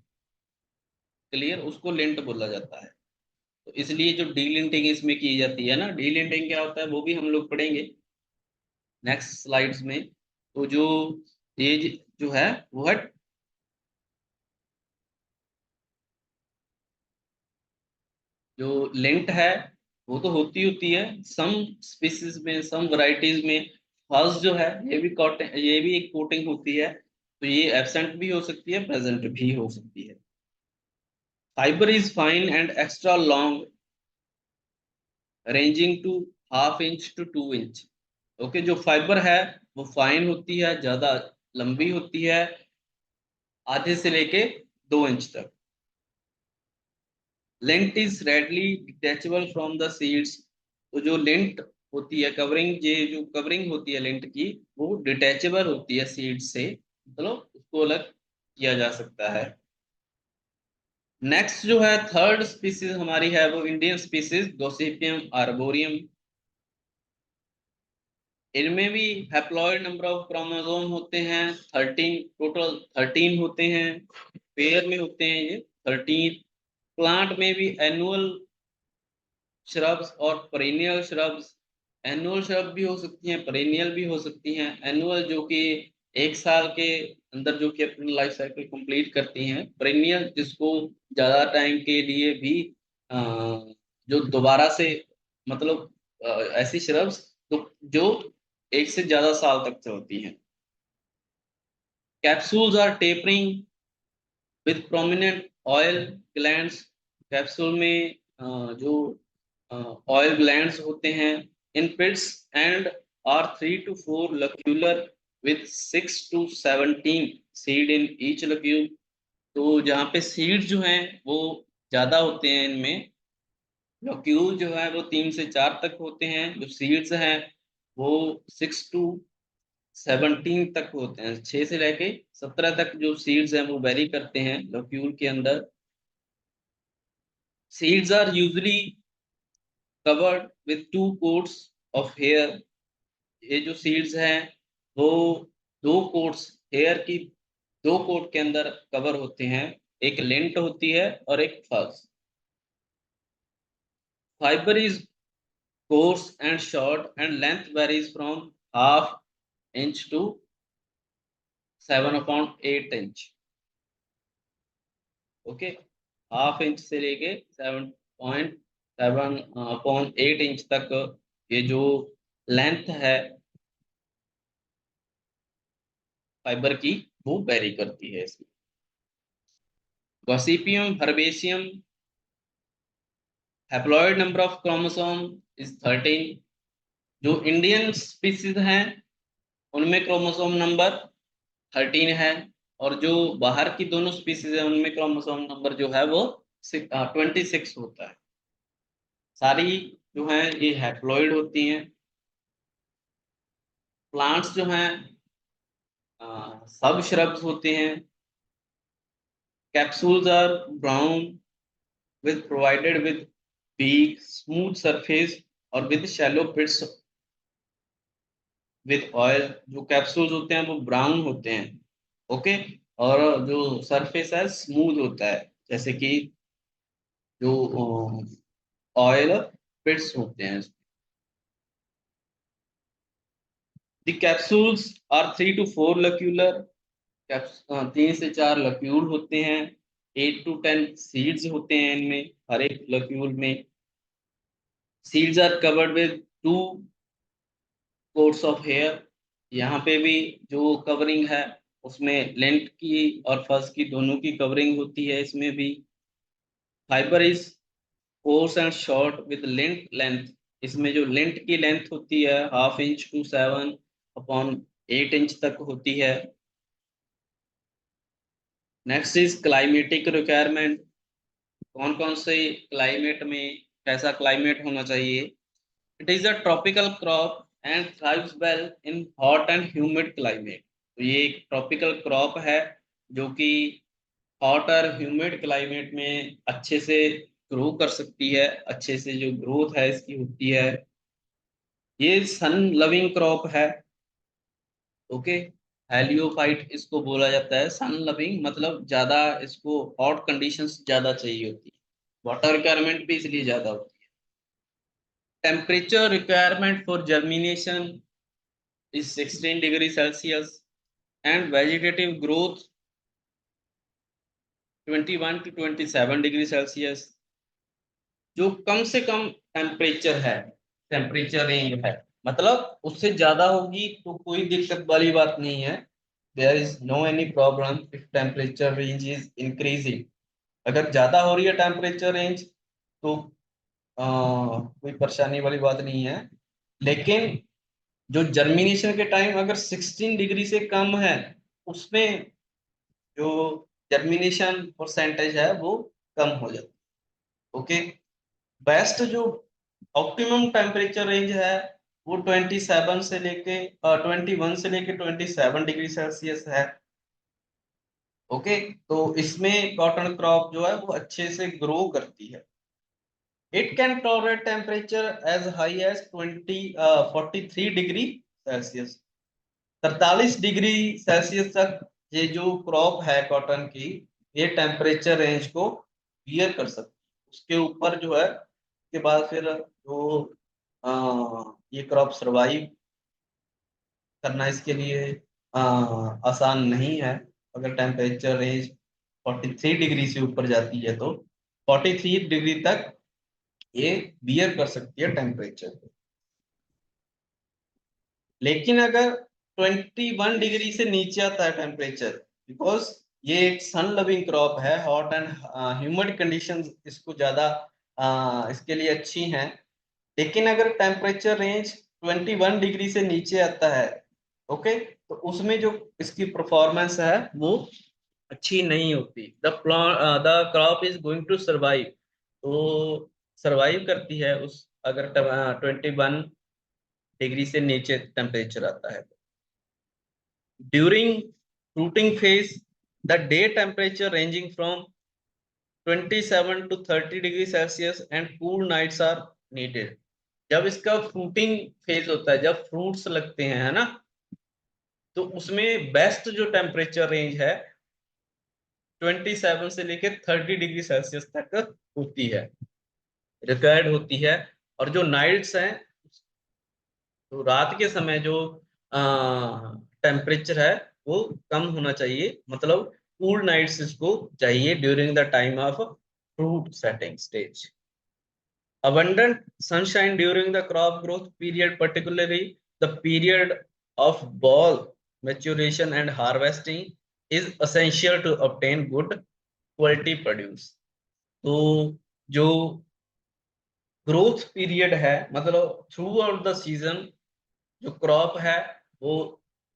क्लियर, उसको लिंट बोला जाता है। तो इसलिए जो डीलिंटिंग इसमें की जाती है ना, डीलिंटिंग क्या होता है वो भी हम लोग पढ़ेंगे नेक्स्ट स्लाइड्स में। तो जो ये जो है वो है, जो लिंट है वो तो होती है सम स्पीसीज में, सम वैरायटीज में। फर्स्ट जो है ये भी कोटिंग, ये भी एक कोटिंग होती है, तो ये एब्सेंट भी हो सकती है, प्रेजेंट भी हो सकती है। Fibre is fine and extra long, ranging to half inch to 2 inch. Okay, जो फाइबर है वो फाइन होती है, ज्यादा लंबी होती है, आधे से लेके 2 इंच तक। Lint is readily detachable from the seeds. तो जो लेंट होती है, कवरिंग, ये जो कवरिंग होती है लेंट की, वो डिटेचेबल होती है सीड से, मतलब उसको अलग किया जा सकता है। नेक्स्ट जो है थर्ड स्पीसीज हमारी है वो इंडियन स्पीसीज गॉसिपियम आर्बोरियम। इनमें भी हैप्लॉइड नंबर ऑफ क्रोमोसोम होते हैं 13, टोटल 13 होते हैं, पेयर में होते हैं ये 13। प्लांट में भी एनुअल श्रब्स और पेरिनियल श्रब्स, एनुअल श्रब भी हो सकती हैं, पेरिनियल भी हो सकती हैं। एनुअल जो कि 1 साल के अंदर जो कि अपनी लाइफ साइकिल कंप्लीट करती हैं, पेरिनियल जिसको ज्यादा टाइम के लिए भी अ, जो दोबारा से, मतलब ऐसी श्रब्स जो 1 से ज्यादा साल तक चलती हैं। Capsules are tapering with prominent oil glands. Capsule में जो ऑयल ग्लैंड्स होते हैं in pits, and are 3 to 4 locular with 6 to 17 seed in each locule. तो जहाँ पे सीड जो हैं वो ज्यादा होते हैं इनमें, लक्यूल जो है वो 3 से 4 तक होते हैं, जो सीड्स हैं वो 6 to 17 तक होते हैं, 6 से लेके 17 तक जो सीड्स हैं वो वेरी करते हैं लक्यूल के अंदर। Seeds are usually covered with 2 coats of hair. ये जो सीड्स हैं वो 2 coats, हेयर की 2 कोट के अंदर कवर होते हैं, एक लेंट होती है और एक फर्स। Fibre is coarse and short and length varies from half inch to 7/8 inch. Okay, half inch से लेके 7.7/8 इंच तक ये जो लेंथ है फाइबर की वो वेरी करती है इसमें। Gossypium herbaceum, haploid number of chromosome is 13। जो इंडियन स्पीसीज हैं उनमें क्रोमोसोम नंबर 13 है, और जो बाहर की दोनों स्पीसीज है उनमें क्रोमोसोम नंबर जो है वो 26 होता है। सारी जो है ये हैप्लॉइड होती हैं। प्लांट्स जो हैं सब श्रब्स होते हैं। Capsules are brown with provided with beak, smooth surface और with shallow pits with oil। जो कैप्सूल्स होते हैं वो ब्राउन होते हैं, ओके, और जो सरफेस है स्मूथ होता है, जैसे कि जो ऑयल पिट्स होते हैं। The capsules are 3 to 4 locular. 3 से 4 लक्यूल होते हैं, 8 to 10 सीड्स होते हैं इनमें, हर एक लक्यूल में। Seeds are covered with 2 coats of hair. यहाँ पे भी जो कवरिंग है उसमें लेंथ की और फर्स की दोनों की कवरिंग होती है इसमें भी। Fibre is coarse and short with length length. इसमें जो लेंथ की लेंथ होती है हाफ इंच टू 7/8 इंच तक होती है। Next is climatic requirement. कौन कौन से क्लाइमेट में कैसा क्लाइमेट होना चाहिए। It is a tropical crop and thrives well in hot and humid climate. तो ये एक ट्रॉपिकल क्रॉप है जो कि हॉट और ह्यूमिड क्लाइमेट में अच्छे से ग्रो कर सकती है, अच्छे से जो ग्रोथ है इसकी होती है। ये सन लविंग क्रॉप है। ओके, हेलियोफाइट इसको बोला जाता है। सन लविंग मतलब ज्यादा इसको हॉट कंडीशंस ज्यादा चाहिए होती है, वाटर रिक्वायरमेंट भी इसलिए ज्यादा होती है। Temperature requirement for germination is 16 degree Celsius and vegetative growth 21 to 27 degree Celsius. जो कम से कम टेम्परेचर है, टेम्परेचर रेंज है, मतलब उससे ज्यादा होगी तो कोई दिक्कत वाली बात नहीं है। There is no any problem if temperature range is increasing. अगर ज्यादा हो रही है टेम्परेचर रेंज तो कोई परेशानी वाली बात नहीं है। लेकिन जो जर्मिनेशन के टाइम अगर 16 डिग्री से कम है, उसमें जो जर्मिनेशन परसेंटेज है वो कम हो जाता है। ओके, बेस्ट जो ऑप्टिमम टेम्परेचर रेंज है वो 27 से लेके 21 से लेके 27 डिग्री सेल्सियस है। ओके, तो इसमें कॉटन क्रॉप जो है वो अच्छे से ग्रो करती है। It can tolerate temperature as high as 43 degree Celsius. 43 degree Celsius तक ये जो क्रॉप है कॉटन की, ये टेम्परेचर रेंज को बियर कर सकती है। उसके ऊपर जो है, उसके बाद फिर जो ये क्रॉप सरवाइव करना इसके लिए आसान नहीं है। अगर टेम्परेचर रेंज 43 डिग्री से ऊपर जाती है तो 43 डिग्री तक ये बियर कर सकती है टेम्परेचर को। लेकिन अगर 21 डिग्री से नीचे आता है टेम्परेचर, बिकॉज ये एक सन लविंग क्रॉप है, हॉट एंड ह्यूमिड कंडीशंस इसको ज्यादा इसके लिए अच्छी हैं। लेकिन अगर टेम्परेचर रेंज 21 डिग्री से नीचे आता है, ओके, तो उसमें जो इसकी परफॉर्मेंस है वो अच्छी नहीं होती। The crop is going to survive, तो सरवाइव करती है उस, अगर 21 डिग्री से नीचे टेम्परेचर आता है। During fruiting phase the day temperature ranging from 27 to 30 degree Celsius and cool nights are needed. जब इसका फ्रूटिंग फेज होता है, जब फ्रूट्स लगते हैं, है ना, तो उसमें बेस्ट जो टेम्परेचर रेंज है 27 से लेकर 30 डिग्री सेल्सियस तक होती है, रिक्वायर्ड होती है। और जो नाइट्स हैं, तो रात के समय जो टेम्परेचर है वो कम होना चाहिए, मतलब कूल नाइट्स इसको चाहिए during the time of fruit setting stage. Abundant sunshine during the crop growth period, particularly the period of ball maturation and harvesting, is essential to obtain good quality produce. तो जो ग्रोथ पीरियड है, मतलब थ्रू आउट द सीजन जो क्रॉप है वो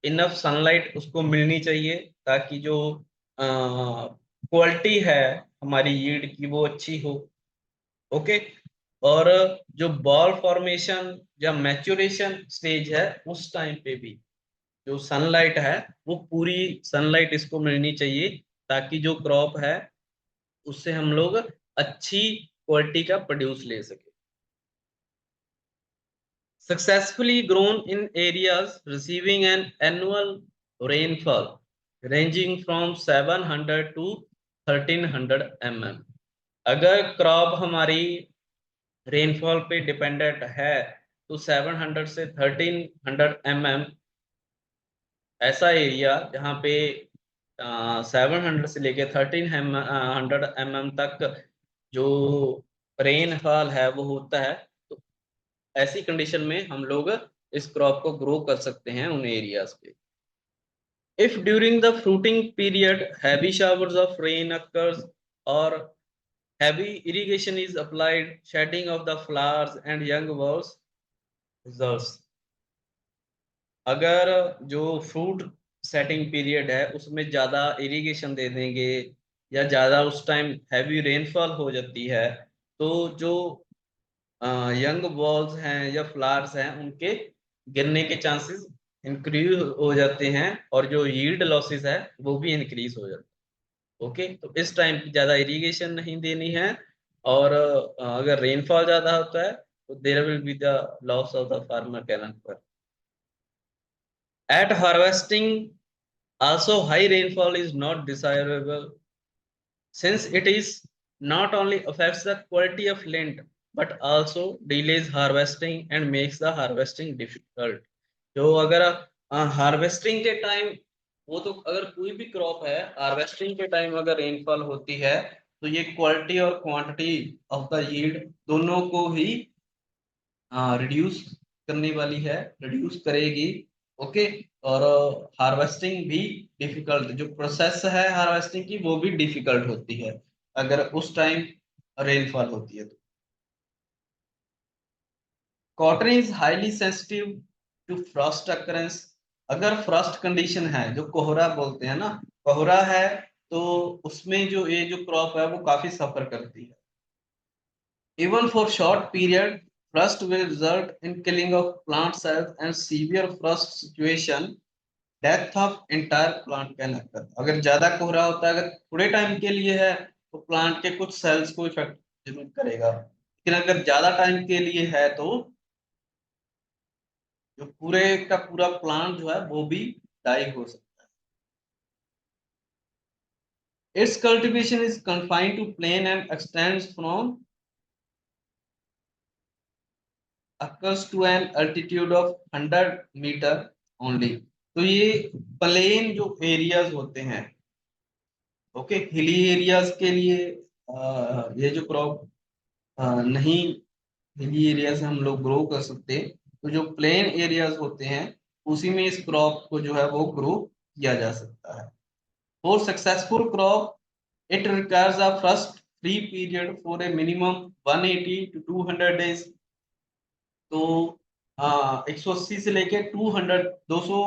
इनफ सनलाइट उसको मिलनी चाहिए, ताकि जो क्वालिटी है हमारी यील्ड की वो अच्छी हो। ओके, और जो बॉल फॉर्मेशन या मैच्योरेशन स्टेज है उस टाइम पे भी जो सनलाइट है वो पूरी सनलाइट इसको मिलनी चाहिए, ताकि जो क्रॉप है उससे हम लोग अच्छी क्वालिटी का प्रोड्यूस ले सके। Successfully grown in areas receiving an annual rainfall ranging from 700 to 1300 mm। अगर क्रॉप हमारी रेनफॉल पे डिपेंडेंट है तो 700 से 1300 mm ऐसा एरिया जहाँ पे 700 से लेके 1300 mm तक जो रेनफॉल है वो होता है, तो ऐसी कंडीशन में हम लोग इस क्रॉप को ग्रो कर सकते हैं उन एरियाज पे। If during the fruiting period heavy showers of rain occurs or heavy irrigation is applied, shedding of the flowers and young bulbs results। अगर जो फ्रूट सेटिंग पीरियड है उसमें ज्यादा इरिगेशन दे देंगे या ज्यादा उस टाइम हैवी रेनफॉल हो जाती है, तो जो यंग बॉल्स हैं या फ्लावर्स हैं उनके गिरने के चांसेस इंक्रीज हो जाते हैं, और जो यील्ड लॉसेस है वो भी इंक्रीज हो जाता है। ओके, तो इस टाइम ज्यादा इरिगेशन नहीं देनी है, और अगर रेनफॉल ज्यादा होता है तो there will be the loss of the farmer can. At harvesting also high rainfall is not desirable since it is not only affects the quality of land but also delays harvesting and makes the harvesting difficult। जो अगर हार्वेस्टिंग के टाइम, वो तो अगर कोई भी क्रॉप है हार्वेस्टिंग के टाइम अगर रेनफॉल होती है तो ये क्वालिटी और क्वांटिटी ऑफ द यील्ड दोनों को ही रिड्यूस करने वाली है, रिड्यूस करेगी। ओके। और हार्वेस्टिंग भी डिफिकल्ट, जो प्रोसेस है हार्वेस्टिंग की वो भी डिफिकल्ट होती है अगर उस टाइम रेनफॉल होती है तो। Cotton is highly sensitive to frost occurrence. अगर फ्रॉस्ट कंडीशन है, जो कोहरा बोलते हैं ना, कोहरा है, तो उसमें जो ये जो क्रॉप है वो काफी सफर करती है। Even for short period, frost will result in killing of plant cells and severe frost situation, death of entire plant can occur। अगर ज्यादा कोहरा होता है, अगर थोड़े टाइम के लिए है तो प्लांट के कुछ सेल्स को इफेक्ट जरूर करेगा, लेकिन अगर ज्यादा टाइम के लिए है तो जो पूरे का पूरा प्लांट जो है वो भी डाई हो सकता है। Its cultivation is confined to plain and extends from occurs to an altitude of 100 metre only. तो ये प्लेन जो एरियाज होते हैं, ओके, हिली एरियाज के लिए ये जो क्रॉप नहीं, हिली एरिया से हम लोग ग्रो कर सकते, तो जो प्लेन एरियाज होते हैं उसी में इस क्रॉप को जो है वो ग्रो किया जा सकता है। For successful crop it requires a first free period for a minimum 180 to 200 days। तो 180 से लेके 200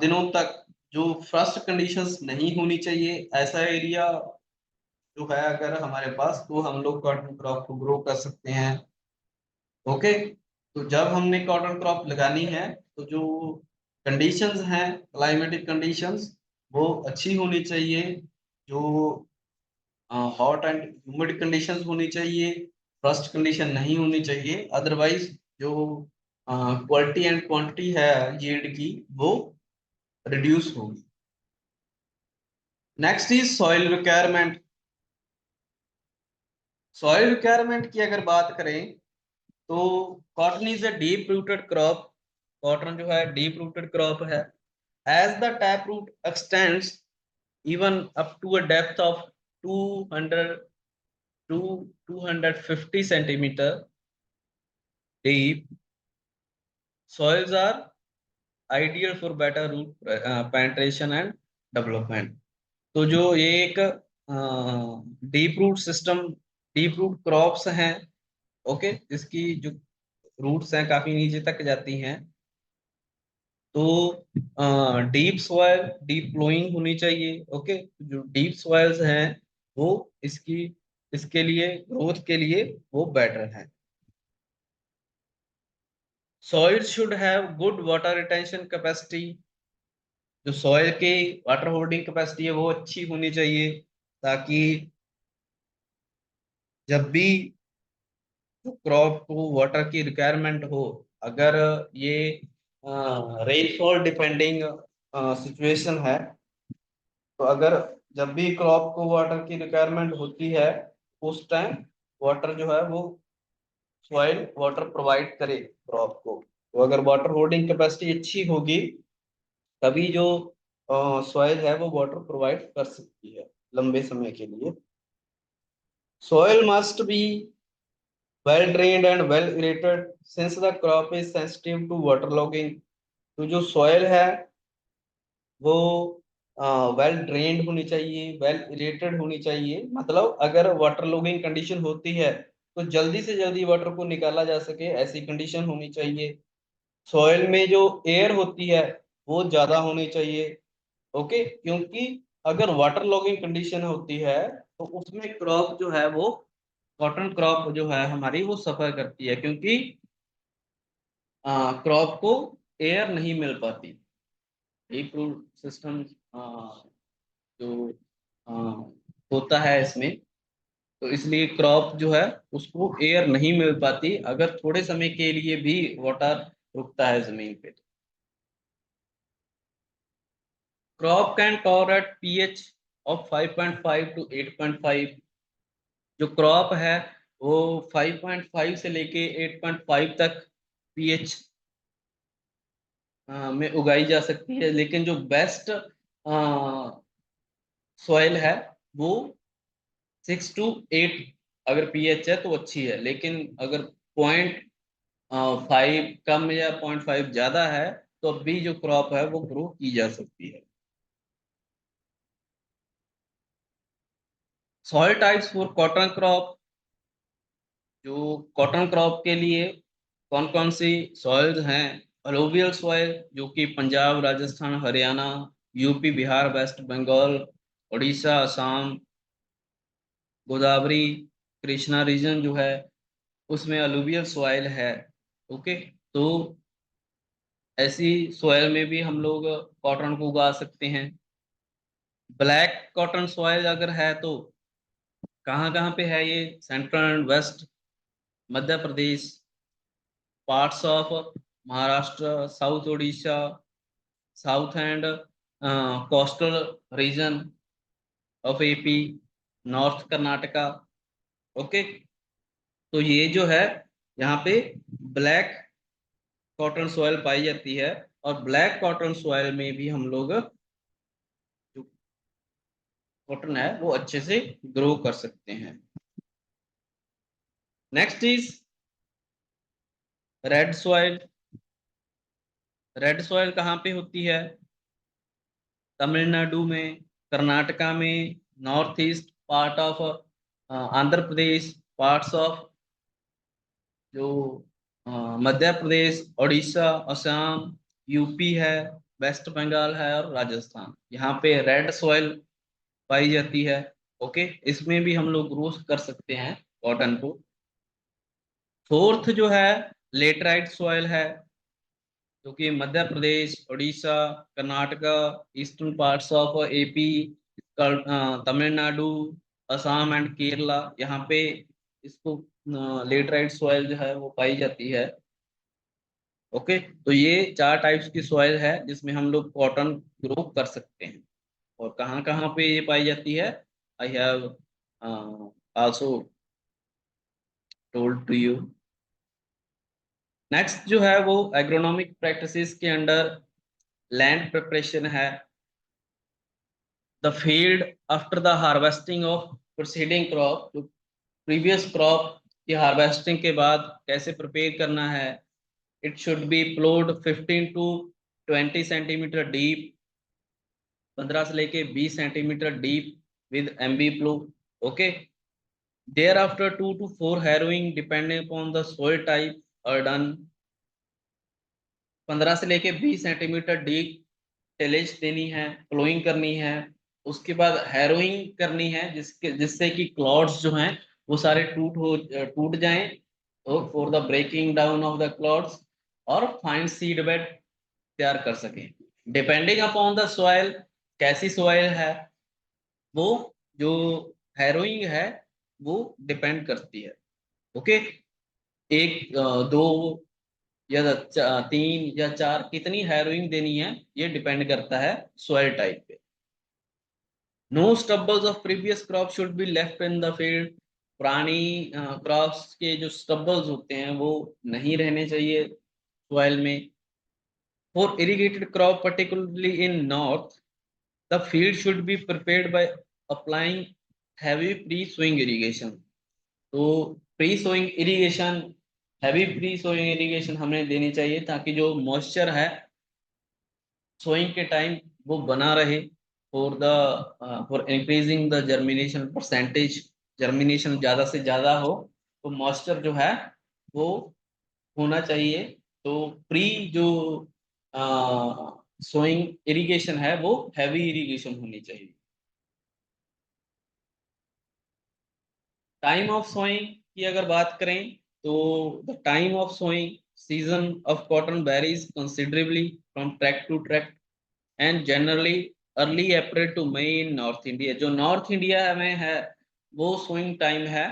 दिनों तक जो फ्रस्ट कंडीशंस नहीं होनी चाहिए, ऐसा एरिया जो है अगर हमारे पास, तो हम लोग कॉटन क्रॉप को ग्रो कर सकते हैं। ओके। तो जब हमने कॉटन क्रॉप लगानी है तो जो कंडीशंस हैं, क्लाइमेटिक कंडीशंस, वो अच्छी होनी चाहिए। जो हॉट एंड ह्यूमिड कंडीशंस होनी चाहिए, फ्रस्ट कंडीशन नहीं होनी चाहिए, अदरवाइज जो क्वालिटी एंड क्वांटिटी है यील्ड की वो रिड्यूस होगी। Next is soil requirement. Soil requirement की अगर बात करें तो cotton is a deep rooted crop. Cotton जो है डीप रूटेड क्रॉप है। As the tap root extends even up to a depth of 200 to 250 centimeter deep, soils are ideal for better root penetration and development। तो जो ये एक deep root system, deep root crops हैं, ओके, इसकी जो रूट्स हैं काफी नीचे तक जाती हैं, तो डीप सॉइल, डीप फ्लोइंग होनी चाहिए। ओके। जो डीप सॉइल्स हैं वो इसकी, इसके लिए ग्रोथ के लिए वो बेटर है। Soil should have good water retention capacity. जो सॉइल की वाटर होल्डिंग कैपेसिटी है वो अच्छी होनी चाहिए, ताकि जब भी क्रॉप को वाटर की रिक्वायरमेंट हो, अगर ये रेनफॉल डिपेंडिंग सिचुएशन है, तो अगर जब भी क्रॉप को वाटर की रिक्वायरमेंट होती है उस टाइम वाटर जो है वो सॉइल वाटर प्रोवाइड करे क्रॉप को। तो अगर वाटर होल्डिंग कैपेसिटी अच्छी होगी तभी जो सॉइल है वो वाटर प्रोवाइड कर सकती है लंबे समय के लिए। Soil must be well drained and well irrigated since the crop is sensitive to water logging। तो जो सॉइल है वो वेल ड्रेन्ड होनी चाहिए, वेल इरेटेड होनी चाहिए। मतलब अगर वाटर लॉगिंग कंडीशन होती है तो जल्दी से जल्दी वाटर को निकाला जा सके, ऐसी कंडीशन होनी चाहिए। सॉइल में जो एयर होती है वो ज्यादा होनी चाहिए। ओके। क्योंकि अगर वाटर लॉगिंग कंडीशन होती है तो उसमें क्रॉप जो है वो, कॉटन क्रॉप जो है हमारी वो सफर करती है, क्योंकि क्रॉप को एयर नहीं मिल पाती। डीप रूट सिस्टम जो आ, होता है इसमें, तो इसलिए क्रॉप जो है उसको एयर नहीं मिल पाती अगर थोड़े समय के लिए भी वाटर रुकता है जमीन पे। Crop can tolerate pH of 5.5 to 8.5। जो क्रॉप है वो 5.5 से लेके 8.5 तक पीएच में उगाई जा सकती है, लेकिन जो बेस्ट सॉइल है वो 6 to 8 अगर पीएच है तो अच्छी है, लेकिन अगर 0.5 कम या 0.5 ज्यादा है तो भी जो क्रॉप है वो ग्रो की जा सकती है। Soil types for cotton crop. जो कॉटन क्रॉप के लिए कौन कौन सी सॉइल्स हैं? अलोवियल सॉइल जो कि पंजाब, राजस्थान, हरियाणा, यूपी, बिहार, वेस्ट बंगाल, उड़ीसा, असम, गोदावरी, कृष्णा रीजन जो है उसमें अलूवियल सॉइल है। ओके, तो ऐसी सॉइल में भी हम लोग कॉटन को उगा सकते हैं। ब्लैक कॉटन सॉइल अगर है तो कहाँ कहाँ पे है ये? Central and west Madhya Pradesh, parts of Maharashtra, south Orissa, south and coastal region of AP, north Karnataka. Okay, तो ये जो है यहाँ पे ब्लैक कॉटन सॉइल पाई जाती है, और ब्लैक कॉटन सॉइल में भी हम लोग जो कॉटन है वो अच्छे से ग्रो कर सकते हैं। Next is red soil. Red soil कहाँ पे होती है? तमिलनाडु में, कर्नाटका में, north east part of Andhra Pradesh, parts of जो अ, मध्य प्रदेश, उड़ीसा, असम, यूपी है, वेस्ट बंगाल है और राजस्थान, यहाँ पे रेड सॉइल पाई जाती है। ओके, इसमें भी हम लोग ग्रो कर सकते हैं कॉटन को। फोर्थ जो है लेटराइट सॉइल है, जो कि Madhya Pradesh, Orissa, Karnataka, eastern parts of AP, Tamil Nadu, Assam and Kerala, यहाँ पे इसको लेटराइट सॉइल जो है वो पाई जाती है। ओके, तो ये चार टाइप्स की सॉइल है जिसमें हम लोग कॉटन ग्रो कर सकते हैं। और कहाँ कहाँ पे ये पाई जाती है, I have also told to you. Next जो है वो एग्रोनॉमिक प्रैक्टिसेस के अंडर लैंड प्रिपरेशन है। The field after the harvesting of proceeding crop, जो प्रीवियस क्रॉप की हार्वेस्टिंग के बाद कैसे प्रिपेयर करना है। It should be ploughed 15 to 20 centimetre deep, 15 से लेके 20 centimetre deep with MB plough. Okay, there after 2 to 4 harrowing depending upon the soil type are done. 15 से लेके 20 सेंटीमीटर डीप टिलेज देनी है, प्लोइंग करनी है, उसके बाद हैरोइंग करनी है जिससे कि क्लॉड्स जो हैं वो सारे टूट जाएं, और for the breaking down of the clods, और फाइन सीड बेड तैयार कर सकें। डिपेंडिंग अपॉन द सॉइल, कैसी सॉइल है वो जो हैरोइंग है वो डिपेंड करती है। ओके, एक दो या तीन या चार कितनी हैरोइंग देनी है ये डिपेंड करता है सॉइल टाइप पे। No stubbles of previous crop should be left in the field. पुरानी क्रॉप्स के जो स्टब्बल्स होते हैं वो नहीं रहने चाहिए सॉइल में। For irrigated crop particularly in north, the field should be prepared by applying heavy pre sowing irrigation. तो pre sowing irrigation, heavy pre sowing irrigation हमें देनी चाहिए ताकि जो मॉइस्चर है सोइंग के टाइम वो बना रहे, for the for increasing the germination percentage. Germination ज़्यादा से ज़्यादा हो तो मॉइस्चर जो है वो होना चाहिए। तो प्री जो सोइंग इरिगेशन है वो हैवी इरिगेशन होनी चाहिए। टाइम ऑफ सोइंग की अगर बात करें तो the time of sowing season of cotton varies considerably from tract to tract and generally early April to May in north India. जो नॉर्थ इंडिया में है वो सोइंग टाइम है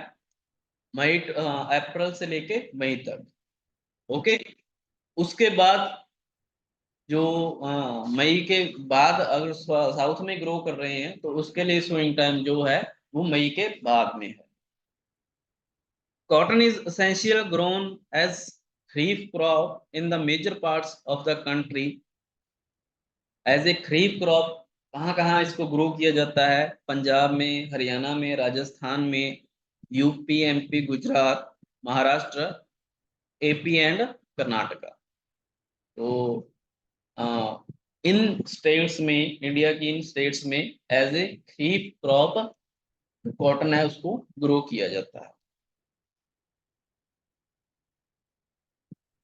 मई अप्रैल से लेके मई तक। ओके। उसके बाद जो मई के बाद अगर साउथ में ग्रो कर रहे हैं तो उसके लिए सोइंग टाइम जो है वो मई के बाद में है। Cotton is essentially grown as kharif crop in the major parts of the country. As a kharif crop कहाँ कहाँ इसको ग्रो किया जाता है? पंजाब में, हरियाणा में, राजस्थान में, UP, MP, Gujarat, Maharashtra, AP and Karnataka. तो इन स्टेट्स में, इंडिया की इन स्टेट्स में as a kharif crop cotton है उसको ग्रो किया जाता है।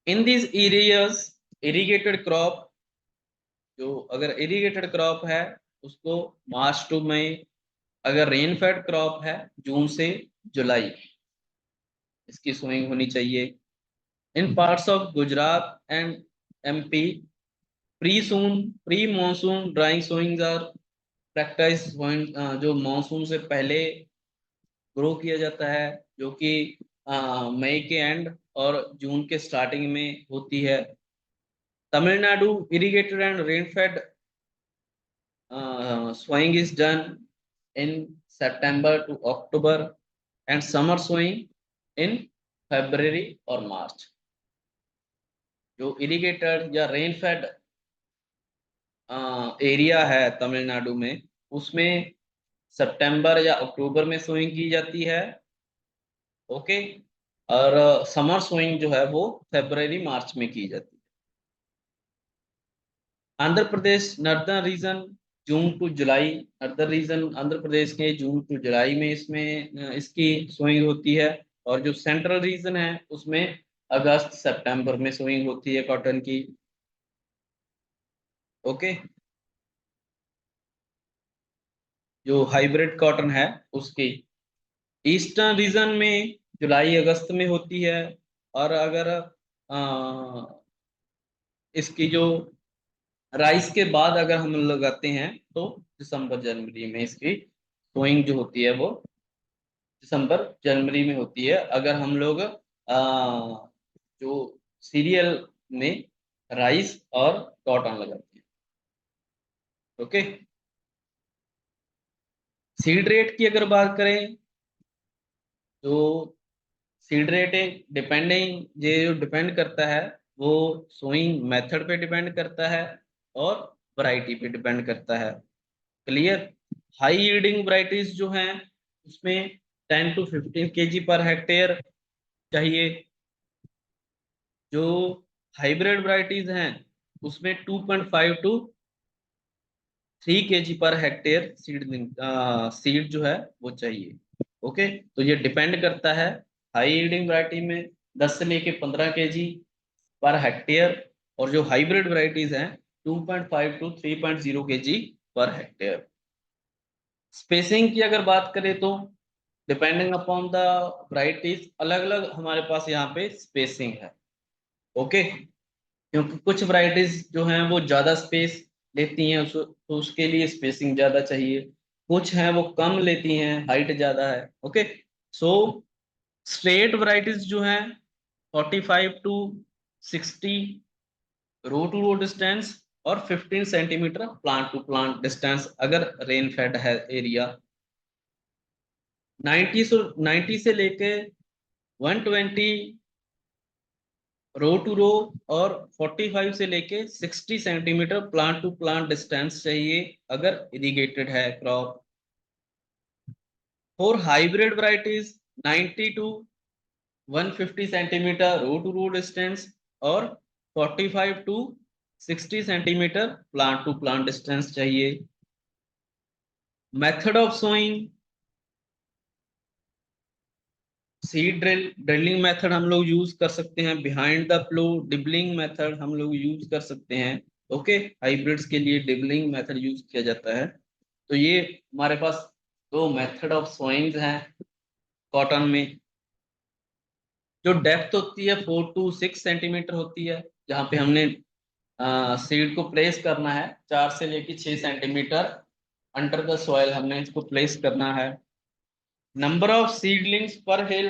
In this areas irrigated crop, जो अगर इरिगेटेड क्रॉप है उसको मार्च टू मई, अगर रेन फेड क्रॉप है जून से जुलाई इसकी सोइंग होनी चाहिए। In parts of Gujarat and MP pre monsoon drying sowings are practice. जो मॉनसून से पहले ग्रो किया जाता है, जो कि मई के एंड और जून के स्टार्टिंग में होती है। Tamil Nadu irrigated and rain fade sowing is done in September to October and summer sowing in February और मार्च। जो इरिगेटेड या रेन फेड एरिया है तमिलनाडु में, उसमें सितंबर या अक्टूबर में सोइंग की जाती है। ओके। और समर सोइंग जो है वो फरवरी मार्च में की जाती है। Andhra Pradesh northern region June to July, northern region Andhra Pradesh के जून टू जुलाई में इसमें इसकी सोइंग होती है। और जो सेंट्रल रीजन है उसमें अगस्त सितंबर में सोइंग होती है कॉटन की। ओके। जो हाइब्रिड कॉटन है उसकी ईस्टर्न रीजन में जुलाई अगस्त में होती है। और अगर इसकी जो राइस के बाद अगर हम लगाते हैं तो दिसंबर जनवरी में इसकी सोइंग जो होती है वो दिसंबर जनवरी में होती है। अगर हम लोग जो सीरियल में राइस और कॉटन लगाते हैं। ओके। सीड रेट की अगर बात करें तो सीड रेट डिपेंडिंग ये जो डिपेंड करता है वो सोइंग मेथड पे डिपेंड करता है और वैरायटी पे डिपेंड करता है। क्लियर? हाई यील्डिंग वैरायटीज जो हैं उसमें 10 to 15 kg पर हेक्टेयर चाहिए। जो हाइब्रिड वैरायटीज हैं उसमें 2.5 to 3 kg per hectare seed जो है वो चाहिए। ओके। तो ये डिपेंड करता है हाई यील्डिंग वैरायटी में 10 से लेके 15 kg पर हेक्टेयर, और जो हाइब्रिड वैरायटीज हैं 2.5 to 3.0 kg per hectare. Spacing की अगर बात करें तो डिपेंडिंग अपॉन द वैरायटीज अलग अलग हमारे पास यहाँ पे स्पेसिंग है। ओके। क्योंकि कुछ वैरायटीज जो हैं वो ज़्यादा स्पेस लेती हैं तो उसके लिए स्पेसिंग ज़्यादा चाहिए। कुछ हैं वो कम लेती हैं, हाइट ज़्यादा है। ओके। सो स्ट्रेट वैरायटीज जो हैं 45 to 60 row to row distance और 15 centimetre plant to plant distance अगर रेन फेड है एरिया। 90 से लेके 120 रो टू रो और 45 से लेके 60 centimetre plant to plant distance चाहिए अगर इरिगेटेड है crop. For hybrid varieties 90 to 150 centimetre row to row distance और 45 to 60 centimetre plant to plant distance चाहिए। Method of sowing seed drilling method हम लोग यूज कर सकते हैं। Behind the plough dibbling method हम लोग यूज कर सकते हैं। ओके। हाइब्रिड्स के लिए डिबलिंग मेथड यूज किया जाता है। तो ये हमारे पास दो मेथड ऑफ सोइंग्स हैं कॉटन में। जो डेप्थ होती है 4 to 6 सेंटीमीटर होती है, जहाँ पे हमने सीड को प्लेस करना है 4 से लेके 6 सेंटीमीटर अंडर द सॉइल हमने इसको प्लेस करना है। नंबर ऑफ सीडलिंग्स पर हिल,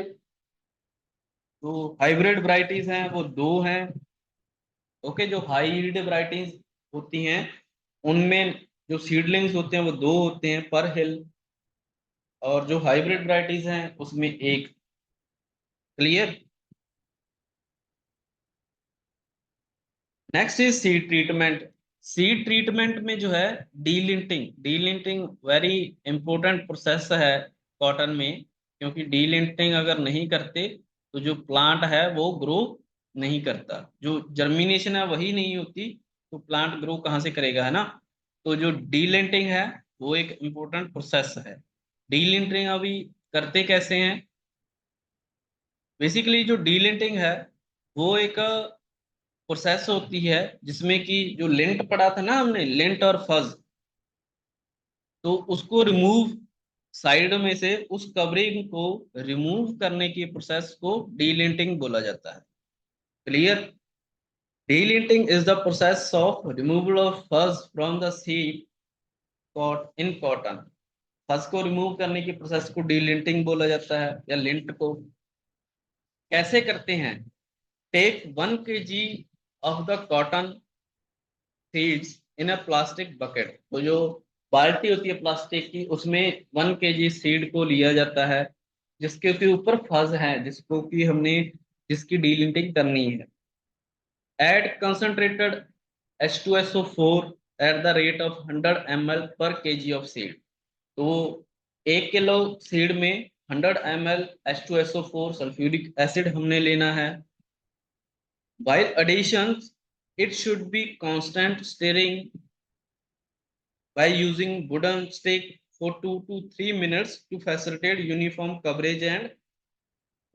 जो हाइब्रिड वैरायटीज हैं वो दो हैं। ओके, जो हाइब्रिड वैरायटीज होती हैं उनमें जो सीडलिंग्स होते हैं वो दो होते हैं पर हिल, और जो हाइब्रिड वैरायटीज हैं उसमें एक। Clear. Next is seed treatment. Seed treatment में जो है डीलिंटिंग, डीलिंटिंग वेरी इंपॉर्टेंट प्रोसेस है कॉटन में, क्योंकि डीलिंटिंग अगर नहीं करते तो जो प्लांट है वो ग्रो नहीं करता, जो जर्मिनेशन है वही नहीं होती तो प्लांट ग्रो कहाँ से करेगा, है ना। तो जो डीलिंटिंग है वो एक इम्पोर्टेंट प्रोसेस है। डीलिंटिंग अभी करते कैसे हैं? बेसिकली जो डीलिंटिंग है वो एक प्रोसेस होती है जिसमें कि जो लिंट पड़ा था ना हमने, लिंट और फज, तो उसको रिमूव, साइड में से उस कवरिंग को रिमूव करने की प्रोसेस को डीलिंटिंग बोला जाता है। Clear. Delinting is the process of removal of fuzz from the seed coat in cotton. Fuzz को रिमूव करने की प्रोसेस को डीलिंटिंग बोला जाता है, या लिंट को। कैसे करते हैं? Take 1 kg of the cotton seeds in a plastic bucket. तो जो बाल्टी होती है प्लास्टिक की, उसमें 1 kg सीड को लिया जाता है जिसके के ऊपर फज है, जिसको कि हमने, जिसकी डीलिंटिंग करनी है। Add concentrated H2SO4 at the rate of 100 ml per kg of seed. तो 1 किलो सीड में 100 ml H2SO4 सल्फ्यूरिक एसिड हमने लेना है। While additions, it should be constant stirring by using wooden stick for 2 to 3 minutes to facilitate uniform coverage and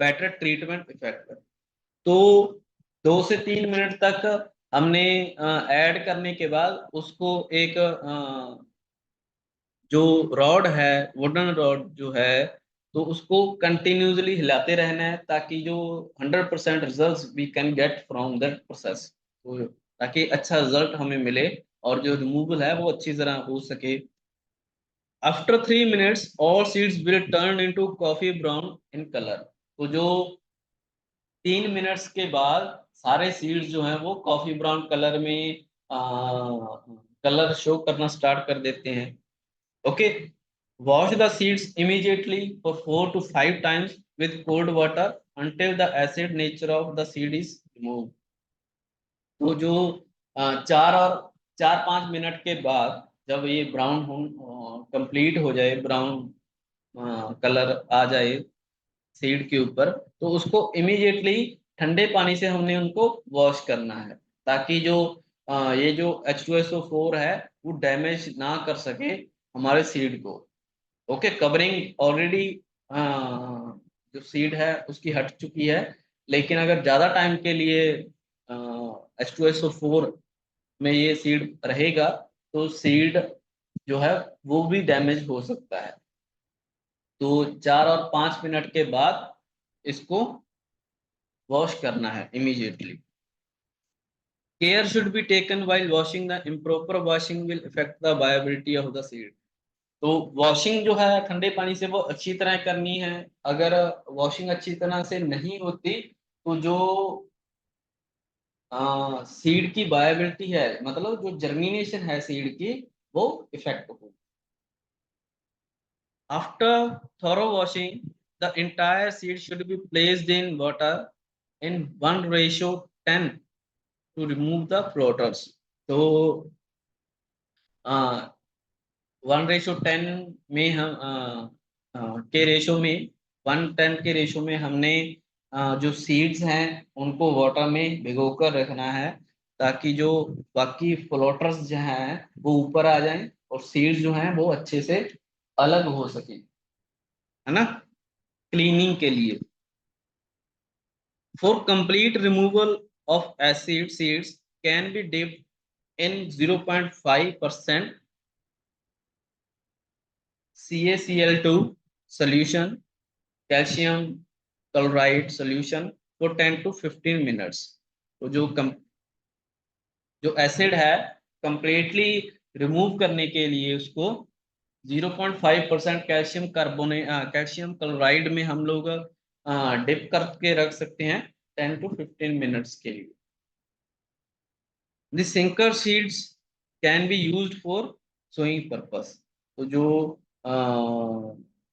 better treatment effect। तो 2 से 3 मिनट तक हमने ऐड करने के बाद उसको एक जो रॉड है, वुडन रॉड जो है, तो उसको कंटिन्यूसली हिलाते रहना है ताकि जो 100% result we can get from that process, तो ताकि अच्छा रिजल्ट हमें मिले और जो रिमूवल है वो अच्छी तरह हो सके। After 3 minutes all seeds will turn into coffee brown in colour. तो जो 3 मिनट्स के बाद सारे सीड्स जो हैं वो कॉफी ब्राउन कलर में कलर शो करना स्टार्ट कर देते हैं। Okay. Wash the seeds immediately for 4 to 5 times with cold water until the acid nature of the seed is removed। तो जो 4 और 4-5 मिनट के बाद जब ये ब्राउन हो, कंप्लीट हो जाए, ब्राउन कलर आ जाए सीड के ऊपर, तो उसको इमीडिएटली ठंडे पानी से हमने उनको वॉश करना है ताकि जो ये जो H2SO4 है वो डैमेज ना कर सके हमारे सीड को। ओके, कवरिंग ऑलरेडी जो सीड है उसकी हट चुकी है, लेकिन अगर ज्यादा टाइम के लिए H2SO4 में ये सीड रहेगा तो सीड जो है वो भी डैमेज हो सकता है। तो 4 और 5 मिनट के बाद इसको वॉश करना है immediately. Care should be taken while washing, the improper washing will affect the viability of the seed. तो वॉशिंग जो है ठंडे पानी से वो अच्छी तरह करनी है। अगर वॉशिंग अच्छी तरह से नहीं होती तो जो सीड की वायबिलिटी है, मतलब जो जर्मिनेशन है सीड की, वो इफेक्ट हो। After thorough washing, the entire seed should be placed in water in 1:10 to remove the floaters। तो 1:10 में हम के रेशो में 1:10 के रेशो में हमने जो सीड्स हैं उनको वाटर में भिगो कर रखना है ताकि जो बाकी फ्लोटर्स जो हैं वो ऊपर आ जाएं और सीड्स जो हैं वो अच्छे से अलग हो सके, है ना, क्लीनिंग के लिए। For complete removal of acid, seeds can be dipped in 0.5% CaCl2 solution, calcium chloride solution for 10 to 15 minutes। तो जो एसिड है कंप्लीटली रिमूव करने के लिए उसको 0.5% कैल्शियम कार्बोनेट, कैल्शियम क्लोराइड में हम लोग डिप करके रख सकते हैं 10 to 15 मिनट्स के लिए। The sinker seeds can be used for sowing purpose। तो जो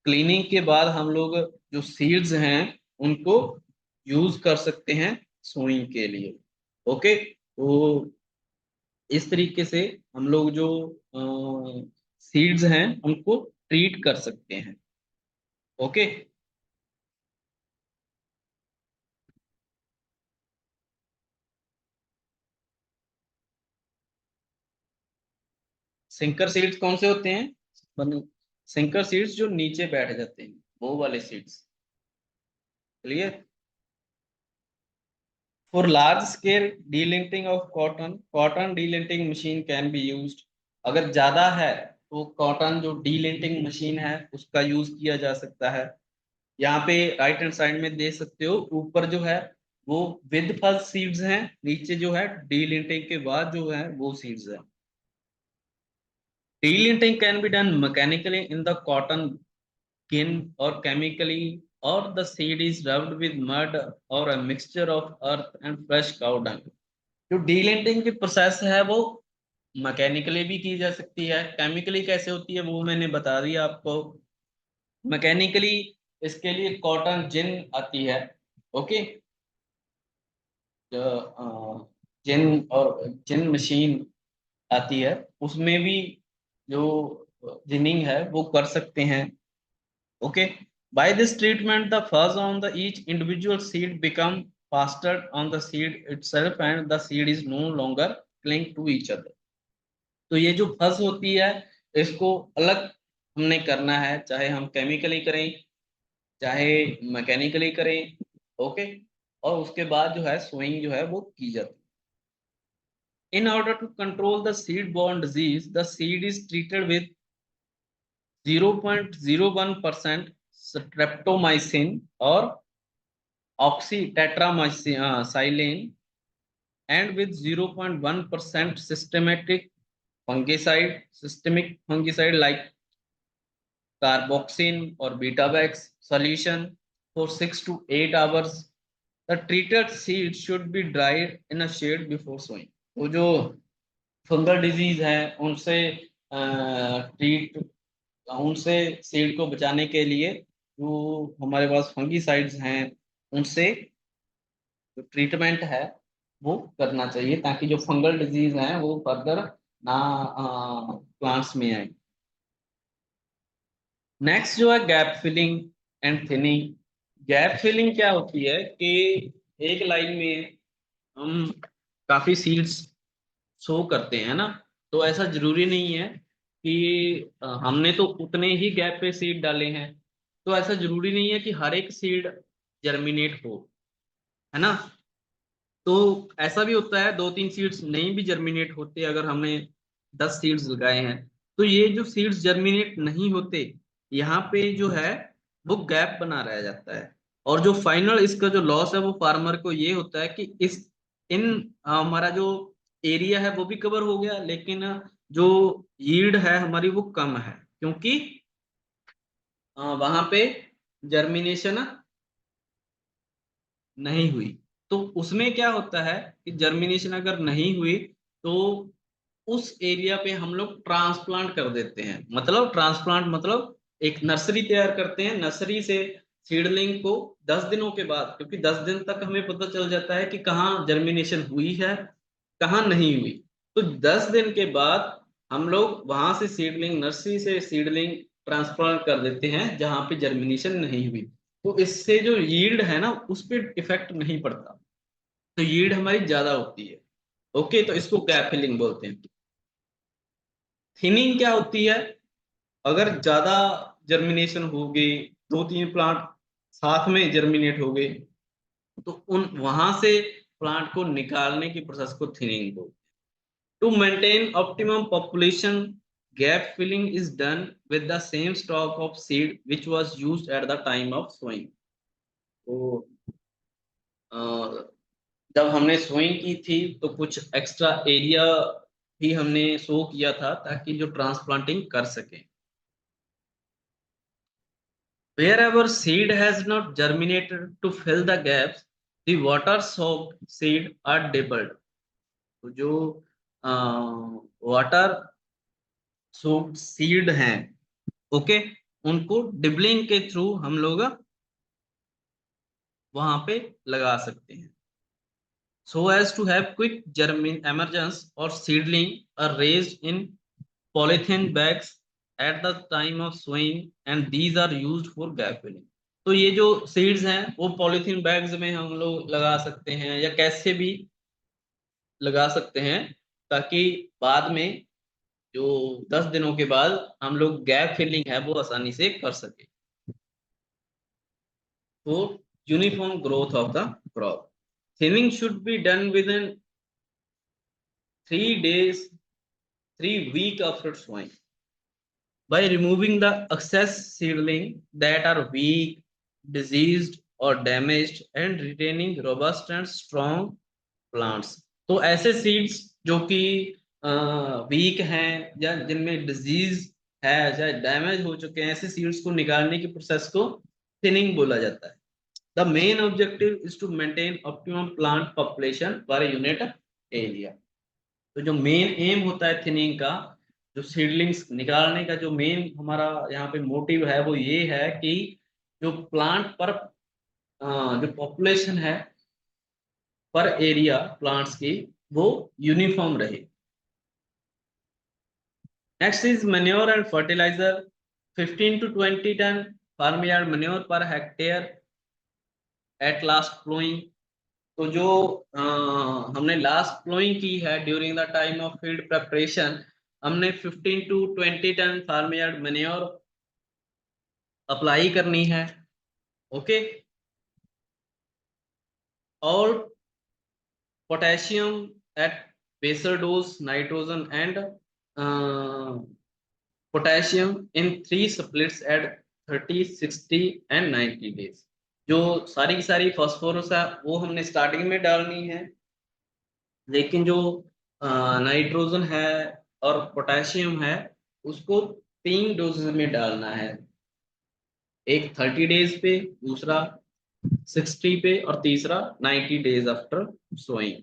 क्लीनिंग के बाद हम लोग जो सीड्स हैं उनको यूज कर सकते हैं सोइंग के लिए। ओके, तो इस तरीके से हम लोग जो सीड्स हैं उनको ट्रीट कर सकते हैं। ओके, सिंकर सीड्स कौन से होते हैं? सिंकर सीड्स जो नीचे बैठ जाते हैं वो वाले seeds. Clear? For large scale delinting of cotton, cotton delinting machine can be used। अगर ज्यादा है तो कॉटन जो डीलिंटिंग मशीन है उसका यूज किया जा सकता है। यहाँ पे राइट हैंड साइड में देख सकते हो, ऊपर जो है वो विद फर्स्ट सीड्स हैं, नीचे जो है डीलिंटिंग के बाद जो है वो सीड्स है। Delinting can be done mechanically in the cotton kin or chemically, or the seed is rubbed with mud or a mixture of earth and fresh cow dung। जो डीलिंटिंग की प्रोसेस है वो मैकेनिकली भी की जा सकती है। केमिकली कैसे होती है वो मैंने बता दिया आपको। मैकेनिकली इसके लिए कॉटन जिन आती है। ओके, जिन और जिन मशीन आती है उसमें भी जो जिनिंग है वो कर सकते हैं। Okay, by this treatment the fuzz on the each individual seed become faster on the seed itself and the seed is no longer cling to each other। तो ये जो फज होती है इसको अलग हमने करना है, चाहे हम केमिकली करें चाहे मैकेनिकली करें। ओके, और उसके बाद जो है सोइंग जो है वो की जाती है। In order to control the seed borne disease the seed is treated with 0.01% streptomycin और oxy tetramycin and with 0.1% systemic fungicide like carboxin or betabex solution for 6 to 8 hours। The treated seeds should be dried in a shade before sowing। वो जो फंगल डिजीज है उनसे ट्रीट उनसे सीड को बचाने के लिए जो हमारे पास फंगीसाइड्स हैं उनसे जो ट्रीटमेंट है वो करना चाहिए ताकि जो फंगल डिजीज है वो फर्दर ना प्लांट्स में आए। नेक्स्ट जो है gap filling and thinning. Gap filling क्या होती है कि एक लाइन में हम काफी सीड्स शो करते हैं ना, तो ऐसा जरूरी नहीं है कि हमने तो उतने ही गैप पे सीड डाले हैं, तो ऐसा जरूरी नहीं है कि हर एक सीड जर्मिनेट हो, है ना। तो ऐसा भी होता है 2-3 सीड्स नहीं भी जर्मिनेट होते, अगर हमने 10 सीड्स लगाए हैं तो ये जो सीड्स जर्मिनेट नहीं होते यहाँ पे जो है वो गैप बना रह जाता है। और जो फाइनल इसका जो लॉस है वो फार्मर को ये होता है कि इस इन हमारा जो एरिया है वो भी कवर हो गया, लेकिन जो यील्ड है हमारी वो कम है क्योंकि वहां पे जर्मिनेशन नहीं हुई। तो उसमें क्या होता है कि जर्मिनेशन अगर नहीं हुई तो उस एरिया पे हम लोग ट्रांसप्लांट कर देते हैं। मतलब ट्रांसप्लांट मतलब एक नर्सरी तैयार करते हैं, नर्सरी से सीडलिंग को 10 दिनों के बाद, क्योंकि 10 दिन तक हमें पता चल जाता है कि कहाँ जर्मिनेशन हुई है कहाँ नहीं हुई। तो 10 दिन के बाद हम लोग वहां से सीडलिंग, नर्सरी से सीडलिंग ट्रांसप्लांट कर देते हैं जहां पे जर्मिनेशन नहीं हुई। तो इससे जो यील्ड है ना उस पर इफेक्ट नहीं पड़ता, तो यील्ड हमारी ज्यादा होती है। ओके, तो इसको गैप फिलिंग बोलते हैं। थिनिंग क्या होती है? अगर ज्यादा जर्मिनेशन हो गई, 2-3 प्लांट साथ में जर्मिनेट हो गए, तो उन वहां से प्लांट को निकालने की प्रोसेस को थिनिंग बोलते हैं। To maintain optimum population gap filling is done with the same stock of seed which was used at the time of sowing. तो जब हमने सोइंग की थी तो कुछ एक्स्ट्रा एरिया भी हमने सो किया था ताकि जो ट्रांसप्लांटिंग कर सके। Wherever seed has not germinated to fill the gaps, the water soaked seed are dabbled. तो जो वाटर सोक्ड सीड हैं, ओके, उनको डिबलिंग के थ्रू हम लोग वहां पे लगा सकते हैं, so as to have quick germin emergence, or seedling are raised in polythene bags at the time of sowing, and these are used for gap filling. तो ये जो सीड्स हैं वो पॉलीथीन बैग्स में हम लोग लगा सकते हैं या कैसे भी लगा सकते हैं, ताकि बाद में जो 10 दिनों के बाद हम लोग गैप फिलिंग है वो आसानी से कर सके। तो uniform growth of the crop, thinning should be done with in 3 days, 3 weeks after sowing, by removing the excess seedling that are weak, diseased or damaged, and retaining robust and strong plants. तो ऐसे सीड्स जो कि वीक हैं या जिनमें डिजीज है या डैमेज हो चुके हैं, ऐसे सीड्स को निकालने की प्रोसेस को थिनिंग बोला जाता है। The main objective is to maintain optimum plant population per unit area. तो जो मेन एम होता है थिनिंग का, जो सीडलिंग्स निकालने का जो मेन हमारा यहाँ पे मोटिव है वो ये है कि जो प्लांट पर जो पॉपुलेशन है पर एरिया प्लांट्स की वो यूनिफॉर्म रहे। Next is manure and fertiliser, 15 to 20 tonne farm yard manure per hectare at last ploughing. तो जो हमने लास्ट फ्लोइंग की है during the time of field preparation, हमने 15 to 20 tonne farm yard manure apply करनी है, ओके। और potassium at basal dose, nitrogen and potassium in 3 splits at 30, 60 and 90 days। जो सारी की सारी फॉस्फोरस है वो हमने स्टार्टिंग में डालनी है, लेकिन जो नाइट्रोजन है और पोटेशियम है उसको 3 डोजेज में डालना है, एक 30 days पे, दूसरा 60 पे और तीसरा 90 days after sowing.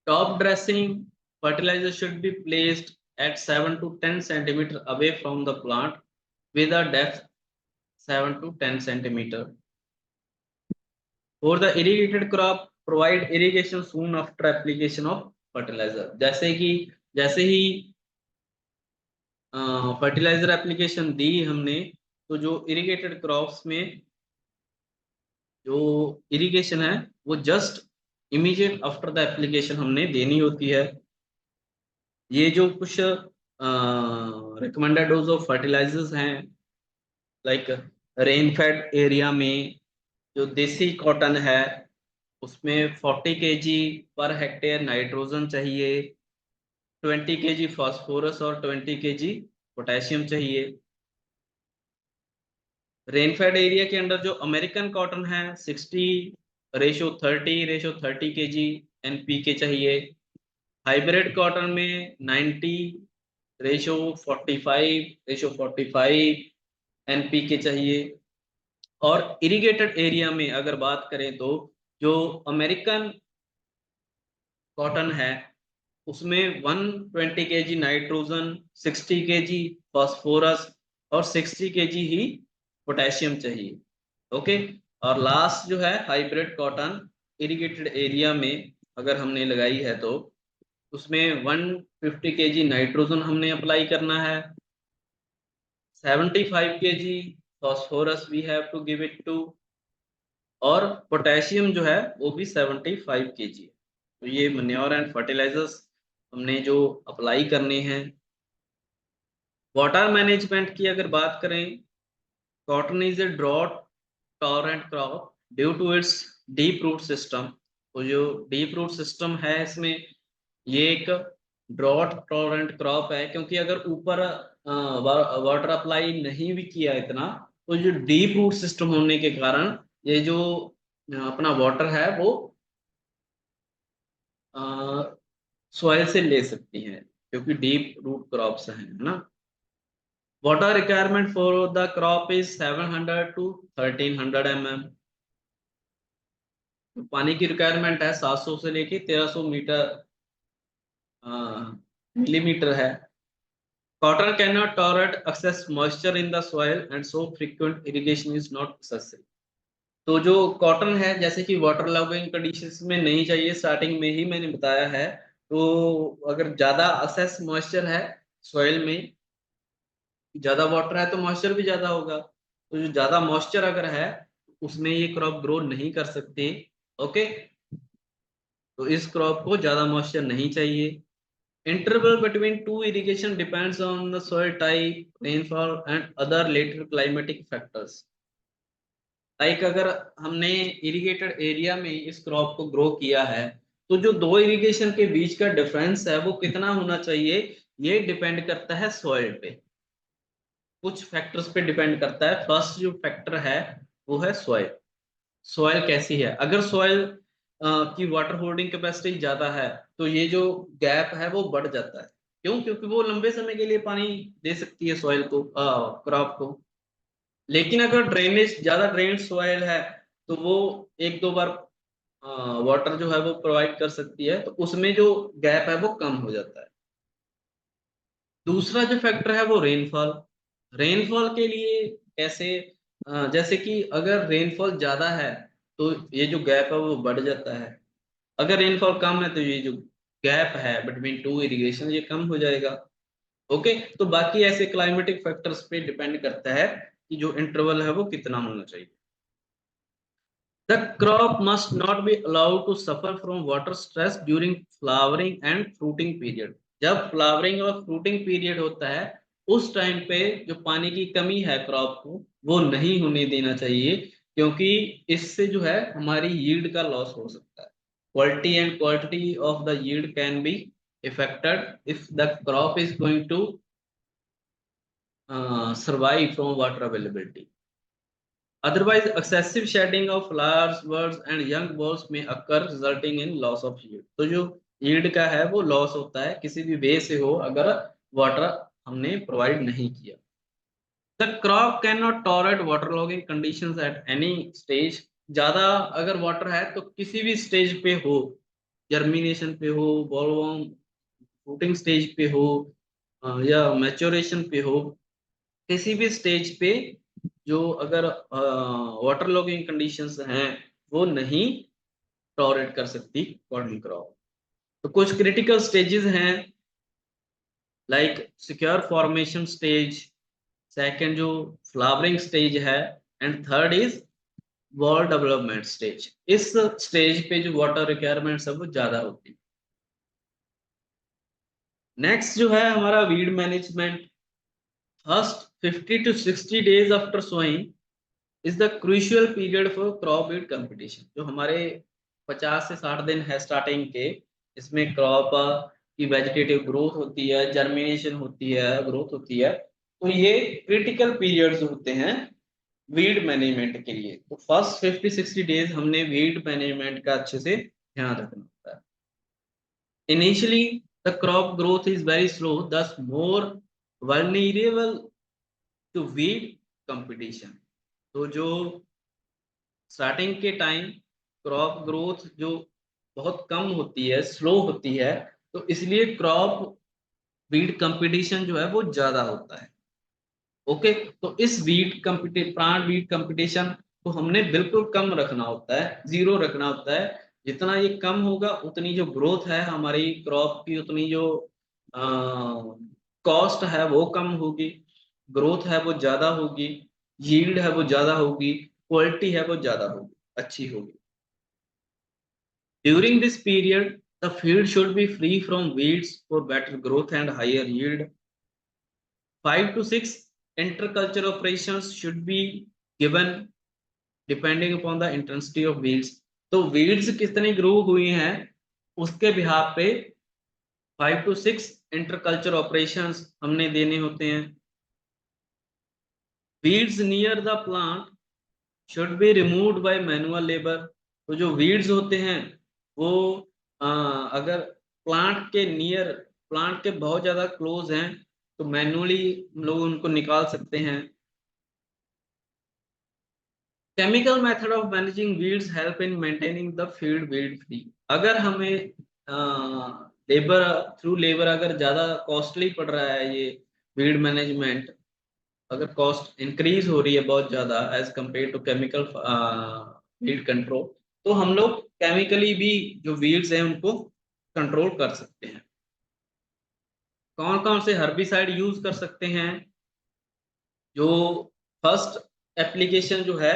Top dressing fertilizer should be placed at 7 to 10 centimeter away from the plant with a depth 7 to 10 centimeter. For the irrigated crop, provide irrigation soon after application of fertilizer। जैसे ही फर्टिलाइजर एप्लीकेशन दी हमने, तो जो इरिगेटेड क्रॉप्स में जो इरिगेशन है वो just immediate after the application हमने देनी होती है। ये जो कुछ रिकमेंडेड डोज ऑफ फर्टिलाइजर्स हैं, लाइक रेनफेड एरिया में जो देसी कॉटन है उसमें 40 kg पर हेक्टेयर नाइट्रोजन चाहिए, 20 kg फास्फोरस और 20 kg पोटेशियम चाहिए। रेनफेड एरिया के अंदर जो अमेरिकन कॉटन है 60:30 kg NPK चाहिए। हाइब्रिड कॉटन में 90:45 NPK चाहिए। और इरिगेटेड एरिया में अगर बात करें तो जो अमेरिकन कॉटन है उसमें 120 kg नाइट्रोजन, 60 kg फास्फोरस और 60 kg ही पोटेशियम चाहिए, ओके। और लास्ट जो है हाइब्रिड कॉटन, इरिगेटेड एरिया में अगर हमने लगाई है तो उसमें 150 kg नाइट्रोजन हमने अप्लाई करना है, 75 kg phosphorus we have to give it to, और पोटेशियम जो है वो भी 75 kg। तो ये मैन्योर एंड फर्टिलाइजर्स हमने जो अप्लाई करने हैं। वाटर मैनेजमेंट की अगर बात करें, cotton is a drought tolerant crop due to its deep root system. तो जो डीप रूट सिस्टम है इसमें, ये एक ड्रॉट टॉलरेंट क्रॉप है, क्योंकि अगर ऊपर वाटर अप्लाई नहीं भी किया इतना, तो जो डीप रूट सिस्टम होने के कारण ये जो अपना वाटर है वो सॉइल से ले सकती हैं, क्योंकि डीप रूट क्रॉप्स हैं, है ना। Water requirement for the crop is 700 to 1300 mm। पानी की रिक्वायरमेंट है 700 से लेके 1300 मीटर मिलीमीटर है। Cotton can not tolerate excess moisture in the soil and so frequent irrigation is not necessary. तो जो कॉटन है जैसे कि वाटर लॉगिंग कंडीशंस में नहीं चाहिए, स्टार्टिंग में ही मैंने बताया है। तो अगर ज्यादा एक्सेस मॉइस्चर है सॉइल में, ज्यादा वाटर है तो मॉइस्चर भी ज्यादा होगा, तो जो ज्यादा मॉइस्चर अगर है उसमें ये क्रॉप ग्रो नहीं कर सकते। ओके, तो इस क्रॉप को ज्यादा मॉइस्चर नहीं चाहिए। Interval between two irrigation depends on the soil type, rainfall and other later climatic factors. Like अगर हमने इरिगेटेड एरिया में इस क्रॉप को ग्रो किया है, तो जो दो इरिगेशन के बीच का डिफरेंस है वो कितना होना चाहिए, ये डिपेंड करता है सॉइल पे, कुछ फैक्टर्स पे डिपेंड करता है। फर्स्ट जो फैक्टर है वो है सॉइल। सॉइल कैसी है, अगर सॉइल की वाटर होल्डिंग कैपेसिटी ज्यादा है तो ये जो गैप है वो बढ़ जाता है। क्यों? क्योंकि वो लंबे समय के लिए पानी दे सकती है सॉइल को, क्रॉप को। लेकिन अगर ड्रेनेज ज्यादा ड्रेन सॉइल है तो वो एक दो बार वाटर जो है वो प्रोवाइड कर सकती है, तो उसमें जो गैप है वो कम हो जाता है। दूसरा जो फैक्टर है वो रेनफॉल। रेनफॉल के लिए कैसे, जैसे कि अगर रेनफॉल ज्यादा है तो ये जो गैप है वो बढ़ जाता है। अगर रेनफॉल कम है तो ये जो गैप है बिटवीन टू इरिगेशन ये कम हो जाएगा। ओके, तो बाकी ऐसे क्लाइमेटिक फैक्टर्स पे डिपेंड करता है कि जो इंटरवल है वो कितना होना चाहिए। The crop must not be allowed to suffer from water stress during flowering and fruiting period। जब फ्लावरिंग और फ्रूटिंग पीरियड होता है उस टाइम पे जो पानी की कमी है क्रॉप को वो नहीं होने देना चाहिए, क्योंकि इससे जो है हमारी यील्ड का लॉस हो सकता है। Quality and quantity of the yield can be affected if the crop is going to survive from water availability। Otherwise, excessive shedding of flowers, buds, and young balls may occur, resulting in loss of yield। तो जो yield का है वो लॉस होता है किसी भी वे से हो, अगर वाटर हमने प्रोवाइड नहीं किया। The crop cannot tolerate waterlogging conditions at any stage। ज्यादा अगर वाटर है तो किसी भी स्टेज पे हो, जर्मिनेशन पे हो, बॉलवर्म फ्रूटिंग स्टेज पे हो, या मैच्योरेशन पे हो, किसी भी स्टेज पे जो अगर वाटर लॉगिंग कंडीशंस हैं वो नहीं टॉलरेट कर सकती कॉटन क्रॉप। तो कुछ क्रिटिकल स्टेजेस हैं, like secure formation stage, second जो फ्लावरिंग स्टेज है, and third is ball development stage. इस स्टेज पे जो वाटर रिक्वायरमेंट्स है वो ज्यादा होती है। नेक्स्ट जो है हमारा weed management. First 50 to 60 days after sowing is the crucial period for crop yield competition. जो हमारे 50 से 60 दिन है स्टार्टिंग के, इसमें क्रॉप की वेजिटेटिव ग्रोथ होती है, जर्मिनेशन होती है, ग्रोथ होती है। तो ये क्रिटिकल पीरियड्स होते हैं वीड मैनेजमेंट के लिए। तो फर्स्ट 50-60 डेज हमने वीड मैनेजमेंट का अच्छे से ध्यान रखना होता है। Initially the crop growth is very slow, thus more vulnerable to weed competition. तो जो स्टार्टिंग के टाइम क्रॉप ग्रोथ जो बहुत कम होती है, स्लो होती है, तो इसलिए क्रॉप वीड कंपटीशन जो है वो ज्यादा होता है। ओके, तो इस वीड कंपटी प्लांट वीड कंपटीशन को हमने बिल्कुल कम रखना होता है, जीरो रखना होता है। जितना ये कम होगा उतनी जो ग्रोथ है हमारी क्रॉप की, उतनी जो कॉस्ट है वो कम होगी, ग्रोथ है वो ज्यादा होगी, यील्ड है वो ज्यादा होगी, क्वालिटी है वो ज्यादा होगी, अच्छी होगी। During this period, the field should be free from weeds for better growth and higher yield। 5 to 6 interculture operations should be given depending upon the intensity of weeds। तो weeds कितनी ग्रो हुई हैं उसके बिहाफ पे 5 to 6 interculture operations हमने देने होते हैं। Weeds near the plant should be removed by manual labor। तो जो weeds होते हैं वो अगर प्लांट के नियर, प्लांट के बहुत ज्यादा क्लोज हैं तो मैनुअली हम लोग उनको निकाल सकते हैं। Chemical method of managing weeds help in maintaining the field weed free. अगर हमें लेबर थ्रू लेबर अगर ज्यादा कॉस्टली पड़ रहा है ये वीड मैनेजमेंट, अगर कॉस्ट इंक्रीज हो रही है बहुत ज्यादा as compare to chemical weed control, तो हम लोग केमिकली भी जो वीड्स हैं उनको कंट्रोल कर सकते हैं। कौन कौन से हर्बिसाइड यूज कर सकते हैं? जो फर्स्ट एप्लीकेशन जो है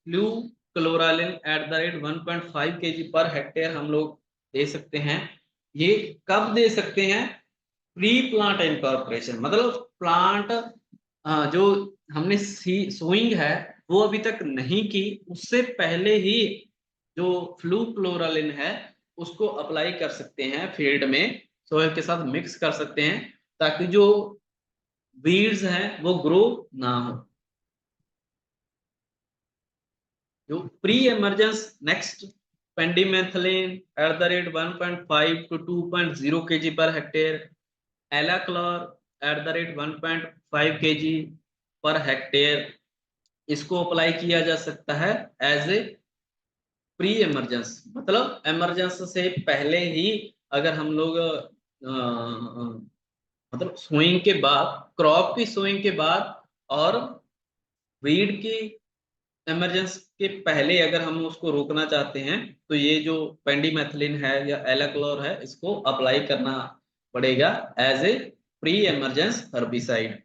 fluchloralin at the rate 1.5 kg per hectare हम लोग दे सकते हैं। ये कब दे सकते हैं? प्री प्लांट इनकॉर्पोरेशन, मतलब प्लांट जो हमने सोइंग है वो अभी तक नहीं की, उससे पहले ही जो फ्लू क्लोरालिन है उसको अप्लाई कर सकते हैं फील्ड में, सोयल के साथ मिक्स कर सकते हैं, ताकि जो वीड्स हैं वो ग्रो ना हो। जो pre emergence next pendimethalin at the rate 1.5 to 2.0 kg per hectare, alachlor at the rate 1.5 kg per hectare, इसको अप्लाई किया जा सकता है एज ए प्री इमरजेंस, मतलब इमरजेंस से पहले ही। अगर हम लोग मतलब सोइंग के बाद, क्रॉप की सोइंग के बाद और वीड की इमरजेंस के पहले अगर हम उसको रोकना चाहते हैं, तो ये जो पेंडिमेथिलिन है या एलाक्लोर है इसको अप्लाई करना पड़ेगा as a pre emergence herbicide.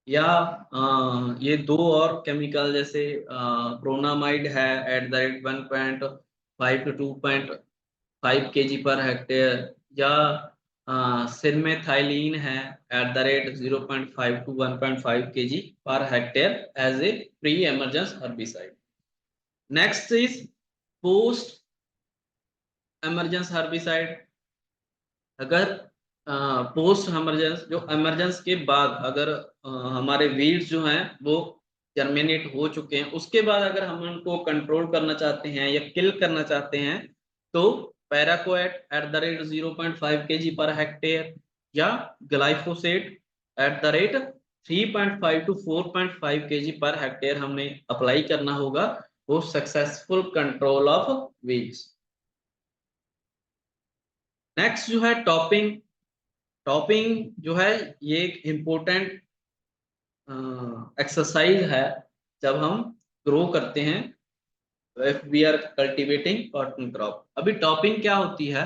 या ये दो और केमिकल जैसे प्रोनामाइड है at the rate 1.5 to 2.5 kg per hectare, या सिरमेथाइलिन है at the rate 0.5 to 1.5 kg per hectare as a pre emergence herbicide. Next is post emergence herbicide. अगर पोस्ट इमरजेंस, जो इमरजेंस के बाद अगर हमारे वीड्स जो हैं वो जर्मिनेट हो चुके हैं, उसके बाद अगर हम उनको कंट्रोल करना चाहते हैं या किल करना चाहते हैं, तो parakeet eight the rate 0.5 kg per hectare, या glyphosate eight the rate 3.5 to 4.5 kg per hectare हमने अप्लाई करना होगा वो successful control of weeds. Next जो है टॉपिंग। टॉपिंग जो है ये एक इम्पोर्टेंट एक्सरसाइज है जब हम ग्रो करते हैं, if we are cultivating cotton crop. अभी टॉपिंग क्या होती है?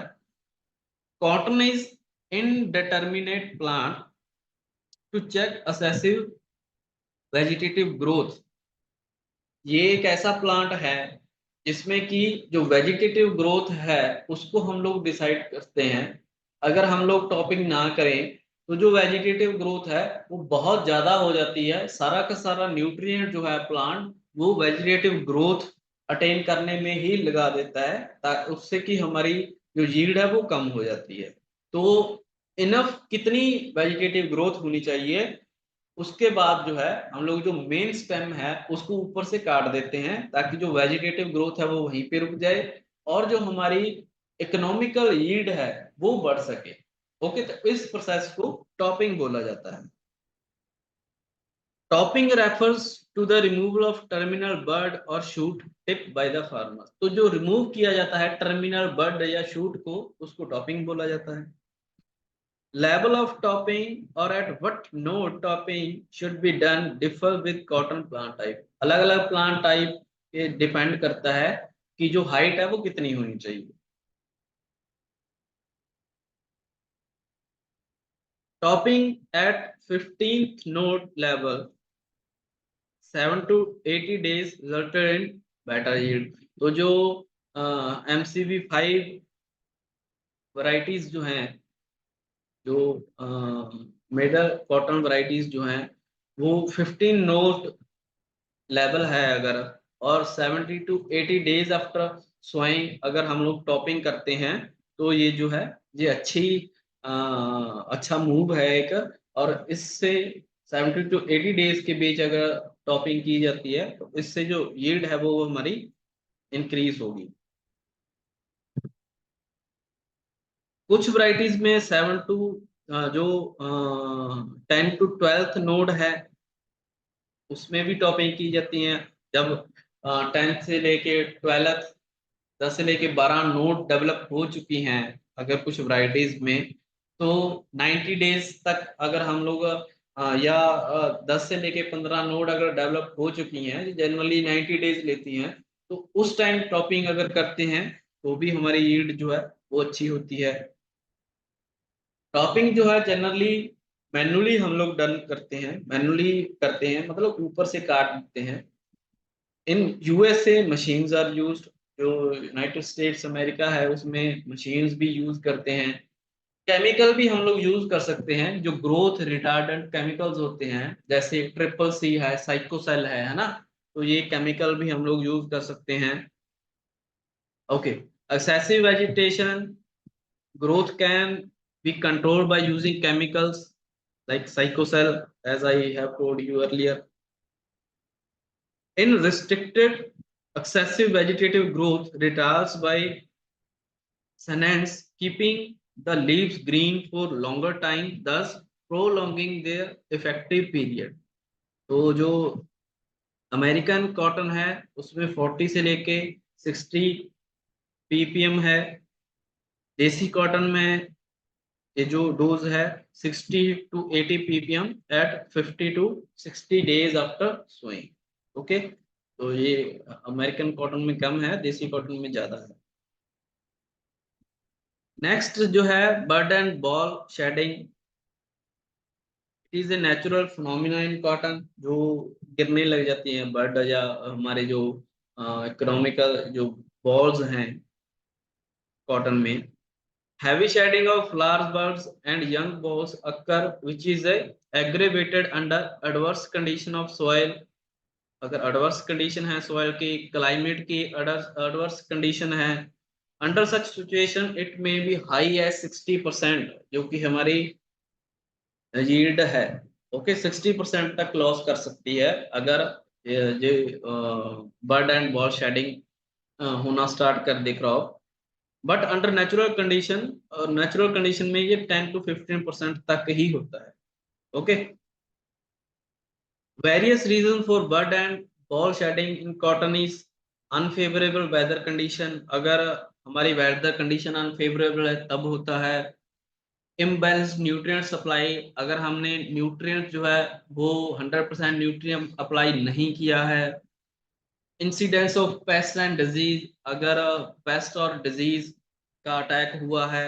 Cotton is indeterminate plant to check excessive vegetative growth. ये एक ऐसा प्लांट है जिसमें कि जो वेजिटेटिव ग्रोथ है उसको हम लोग डिसाइड करते हैं। अगर हम लोग टॉपिंग ना करें तो जो वेजिटेटिव ग्रोथ है वो बहुत ज्यादा हो जाती है, सारा का सारा न्यूट्रिएंट जो है प्लांट वो वेजिटेटिव ग्रोथ अटेन करने में ही लगा देता है, ताकि उससे कि हमारी जो यील्ड है वो कम हो जाती है। तो इनफ कितनी वेजिटेटिव ग्रोथ होनी चाहिए, उसके बाद जो है हम लोग जो मेन स्टेम है उसको ऊपर से काट देते हैं, ताकि जो वेजिटेटिव ग्रोथ है वो वहीं पे रुक जाए और जो हमारी इकोनॉमिकल यील्ड है वो बढ़ सके। ओके, तो इस प्रोसेस को टॉपिंग बोला जाता है। Topping refers to the removal of terminal bud और shoot tip by the farmer. तो जो रिमूव किया जाता है टर्मिनल बर्ड या शूट को, उसको टॉपिंग बोला जाता है। Level of topping or at what node topping should be done differ with cotton plant type। अलग अलग प्लांट टाइप पे डिपेंड करता है कि जो हाइट है वो कितनी होनी चाहिए। Topping at 15th node level 7 to 80 days resulted in better yield। तो जो MCV5 वैरायटीज जो हैं, जो मेडल कॉटन वैरायटीज जो हैं, वो 15 नोट लेवल है अगर, और 70 to 80 डेज आफ्टर सोइंग अगर हम लोग टॉपिंग करते हैं, तो ये जो है ये अच्छा मूव है एक। और इससे 70 to 80 डेज के बीच अगर टॉपिंग की जाती है तो इससे जो यील्ड है वो हमारी इंक्रीज होगी। कुछ वैरायटीज में 7 टू जो 10 to 12th नोड है उसमें भी टॉपिंग की जाती है। जब 10th से लेके 12th 10 से लेके 12 नोड डेवलप हो चुकी हैं अगर कुछ वैरायटीज में, तो 90 डेज तक अगर हम लोग या 10 से लेके 15 नोड अगर डेवलप हो चुकी हैं, जनरली 90 डेज लेती हैं, तो उस टाइम टॉपिंग अगर करते हैं तो भी हमारी यील्ड जो है वो अच्छी होती है। टॉपिंग जो है जनरली मैनुअली हम लोग डन करते हैं, मैनुअली करते हैं मतलब ऊपर से काट देते हैं। In USA machines are used, जो यूनाइटेड स्टेट्स अमेरिका है उसमें मशीन्स भी यूज करते हैं। केमिकल भी हम लोग यूज कर सकते हैं, जो ग्रोथ रिटार्डेंट केमिकल्स होते हैं जैसे ट्रिपल सी है, साइकोसेल है ना, तो ये केमिकल भी हम लोग यूज कर सकते हैं। Okay, excessive vegetation growth can be controlled by using chemicals like Psychocell, as I have told you earlier. In restricted excessive vegetative growth retards by senescence, keeping the leaves green for longer time, thus prolonging their effective period. तो जो अमेरिकन कॉटन है उसमें 40 से लेके 60 ppm है। देसी कॉटन में ये जो डोज है 60 to 80 ppm at 50 to 60 days after sowing. Okay, तो ये अमेरिकन कॉटन में कम है, देसी कॉटन में ज्यादा है। नेक्स्ट जो है bud and boll shedding. It is a natural phenomena in cotton, जो गिरने लग जाती हैं बर्ड या हमारे जो इकोनॉमिकल जो बॉल्स हैं कॉटन में। Heavy shedding of large birds and young balls occur, which is aggravated under adverse condition of soil। अगर adverse condition है soil की, climate की adverse condition है, under such situation it may be high as 60%, जो कि हमारी yield है। ओके, 60% तक लॉस कर सकती है अगर जो बर्ड एंड बॉल शेडिंग होना स्टार्ट कर दे crop. But under natural condition, और नेचुरल कंडीशन में ये 10 to 15% तक ही होता है। Okay, various reason for bud and boll shedding in cotton is unfavourable weather condition. अगर हमारी वेदर कंडीशन अनफेवरेबल है तब होता है। इम्बैलेंस न्यूट्रिएंट सप्लाई, अगर हमने न्यूट्रिएंट जो है वो 100% न्यूट्रिएंट अप्लाई नहीं किया है। Incidence of paste and disease, अगर पेस्ट और डिजीज का अटैक हुआ है।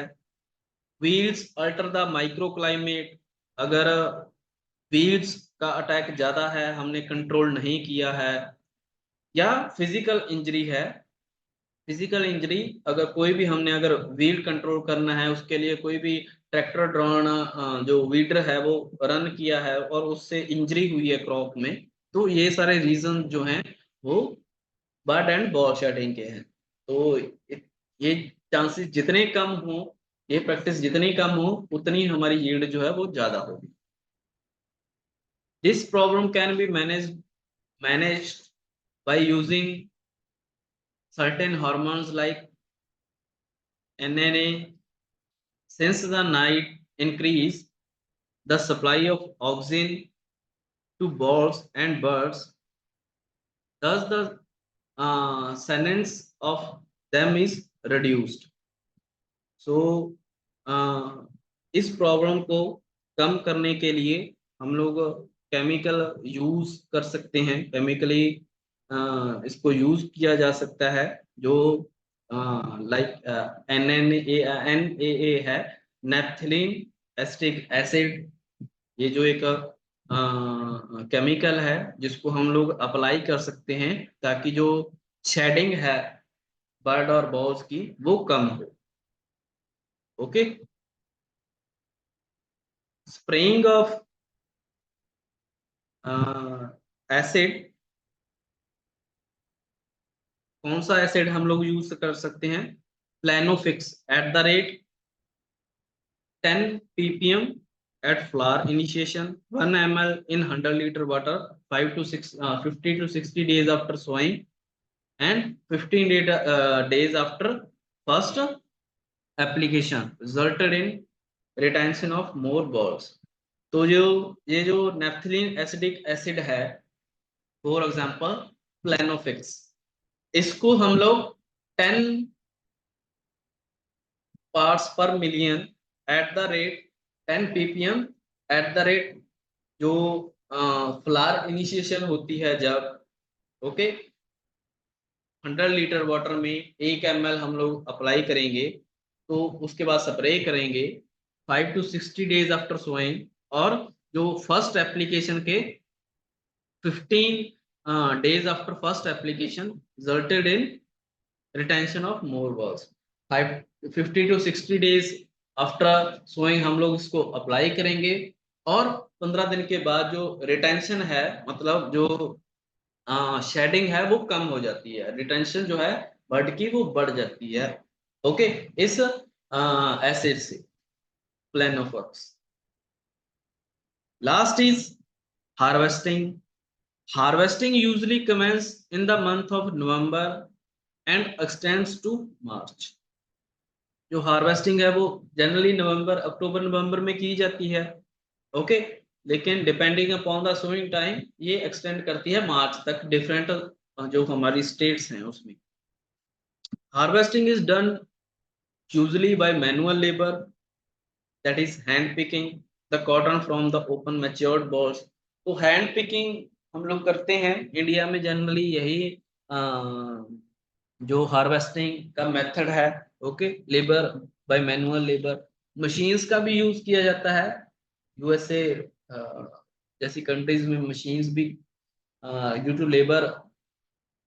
Weeds alter the micro climate, अगर वीड्स का अटैक ज्यादा है, हमने कंट्रोल नहीं किया है। या फिजिकल इंजरी है, फिजिकल इंजरी अगर कोई भी हमने अगर वीड कंट्रोल करना है उसके लिए कोई भी ट्रैक्टर ड्रॉन जो वीडर है वो रन किया है और उससे इंजरी हुई है क्रॉप में, तो ये सारे रीजन जो हैं वो बर्ड एंड बॉल शेडिंग के हैं। तो ये चांसेस जितने कम हो, ये प्रैक्टिस जितनी कम हो, उतनी हमारी यील्ड जो है वो ज्यादा होगी। This problem can be managed by using certain hormones like NNA. Since the night increase the supply of oxygen to balls and birds, thus the sentence of them is reduced. So इस प्रॉब्लम को कम करने के लिए हम लोग केमिकल यूज कर सकते हैं। केमिकली इसको यूज किया जा सकता है, जो लाइक NNA है, नेप्थिलीन एसिटिक एसिड। ये जो एक केमिकल है जिसको हम लोग अप्लाई कर सकते हैं ताकि जो शेडिंग है बर्ड और बॉल्स की वो कम हो। ओके, स्प्रेइंग ऑफ एसिड, कौन सा एसिड हम लोग यूज कर सकते हैं? Planofix at the rate 10 ppm at flower initiation, 1 ml in 100 liter water, 50 to 60 days after sowing and 15 days after first application resulted in retention of more balls. तो जो ये जो नेफ्थलीन एसिडिक एसिड है, फॉर एग्जांपल प्लेनोफिक्स, इसको हम लोग 10 पार्ट्स पर million eight the rate 10 ppm eight the rate जो फ्लावर इनिशिएशन होती है जब, ओके, 100 लीटर वाटर में 1 ml हम लोग अप्लाई करेंगे, तो उसके बाद स्प्रे करेंगे 5 to 60 डेज आफ्टर सोइंग, और जो फर्स्ट एप्लीकेशन के 15 days after first application resulted in retention of more balls। 50 to 60 days after sowing हम लोग इसको अप्लाई करेंगे, और 15 दिन के बाद जो रिटेंशन है, मतलब जो शेडिंग है वो कम हो जाती है, रिटेंशन जो है बर्ड की वो बढ़ जाती है, ओके, इस एसिड से, planofix. Last is harvesting. Harvesting usually commences in the month of November and extends to March। जो हार्वेस्टिंग है वो जनरली नवंबर, अक्टूबर नवंबर में की जाती है, ओके, लेकिन depending upon the sowing time ये एक्सटेंड करती है मार्च तक, डिफरेंट जो हमारी स्टेट्स हैं उसमें। Harvesting is done usually bye manual labour, that is hand picking the cotton from the open matured balls. तो हैंड पिकिंग हम लोग करते हैं इंडिया में, जनरली यही जो हार्वेस्टिंग का मेथड है, okay, labour by manual labour. Machines का भी यूज किया जाता है, यूएसए जैसी कंट्रीज में मशीन्स भी ड्यू टू लेबर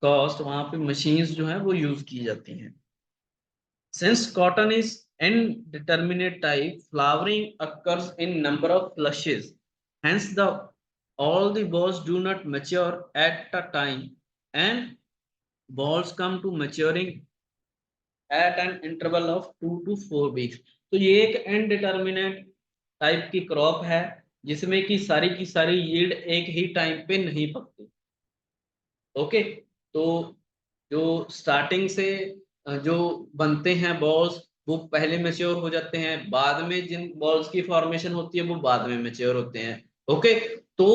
कॉस्ट वहां पे मशीन्स जो है वो यूज की जाती हैं। Since cotton is indeterminate type, flowering occurs in number of flushes. Hence, all the balls do not mature at a time, and balls come to maturing at an interval of 2 to 4 weeks। तो ये एक इनडिटर्मिनेट टाइप की क्रॉप है जिसमें कि सारी की सारी यील्ड एक ही टाइम पे नहीं पकती, ओके। तो जो स्टार्टिंग से जो बनते हैं बॉल्स वो पहले मैच्योर हो जाते हैं, बाद में जिन बॉल्स की फॉर्मेशन होती है वो बाद में मैच्योर होते हैं, ओके। तो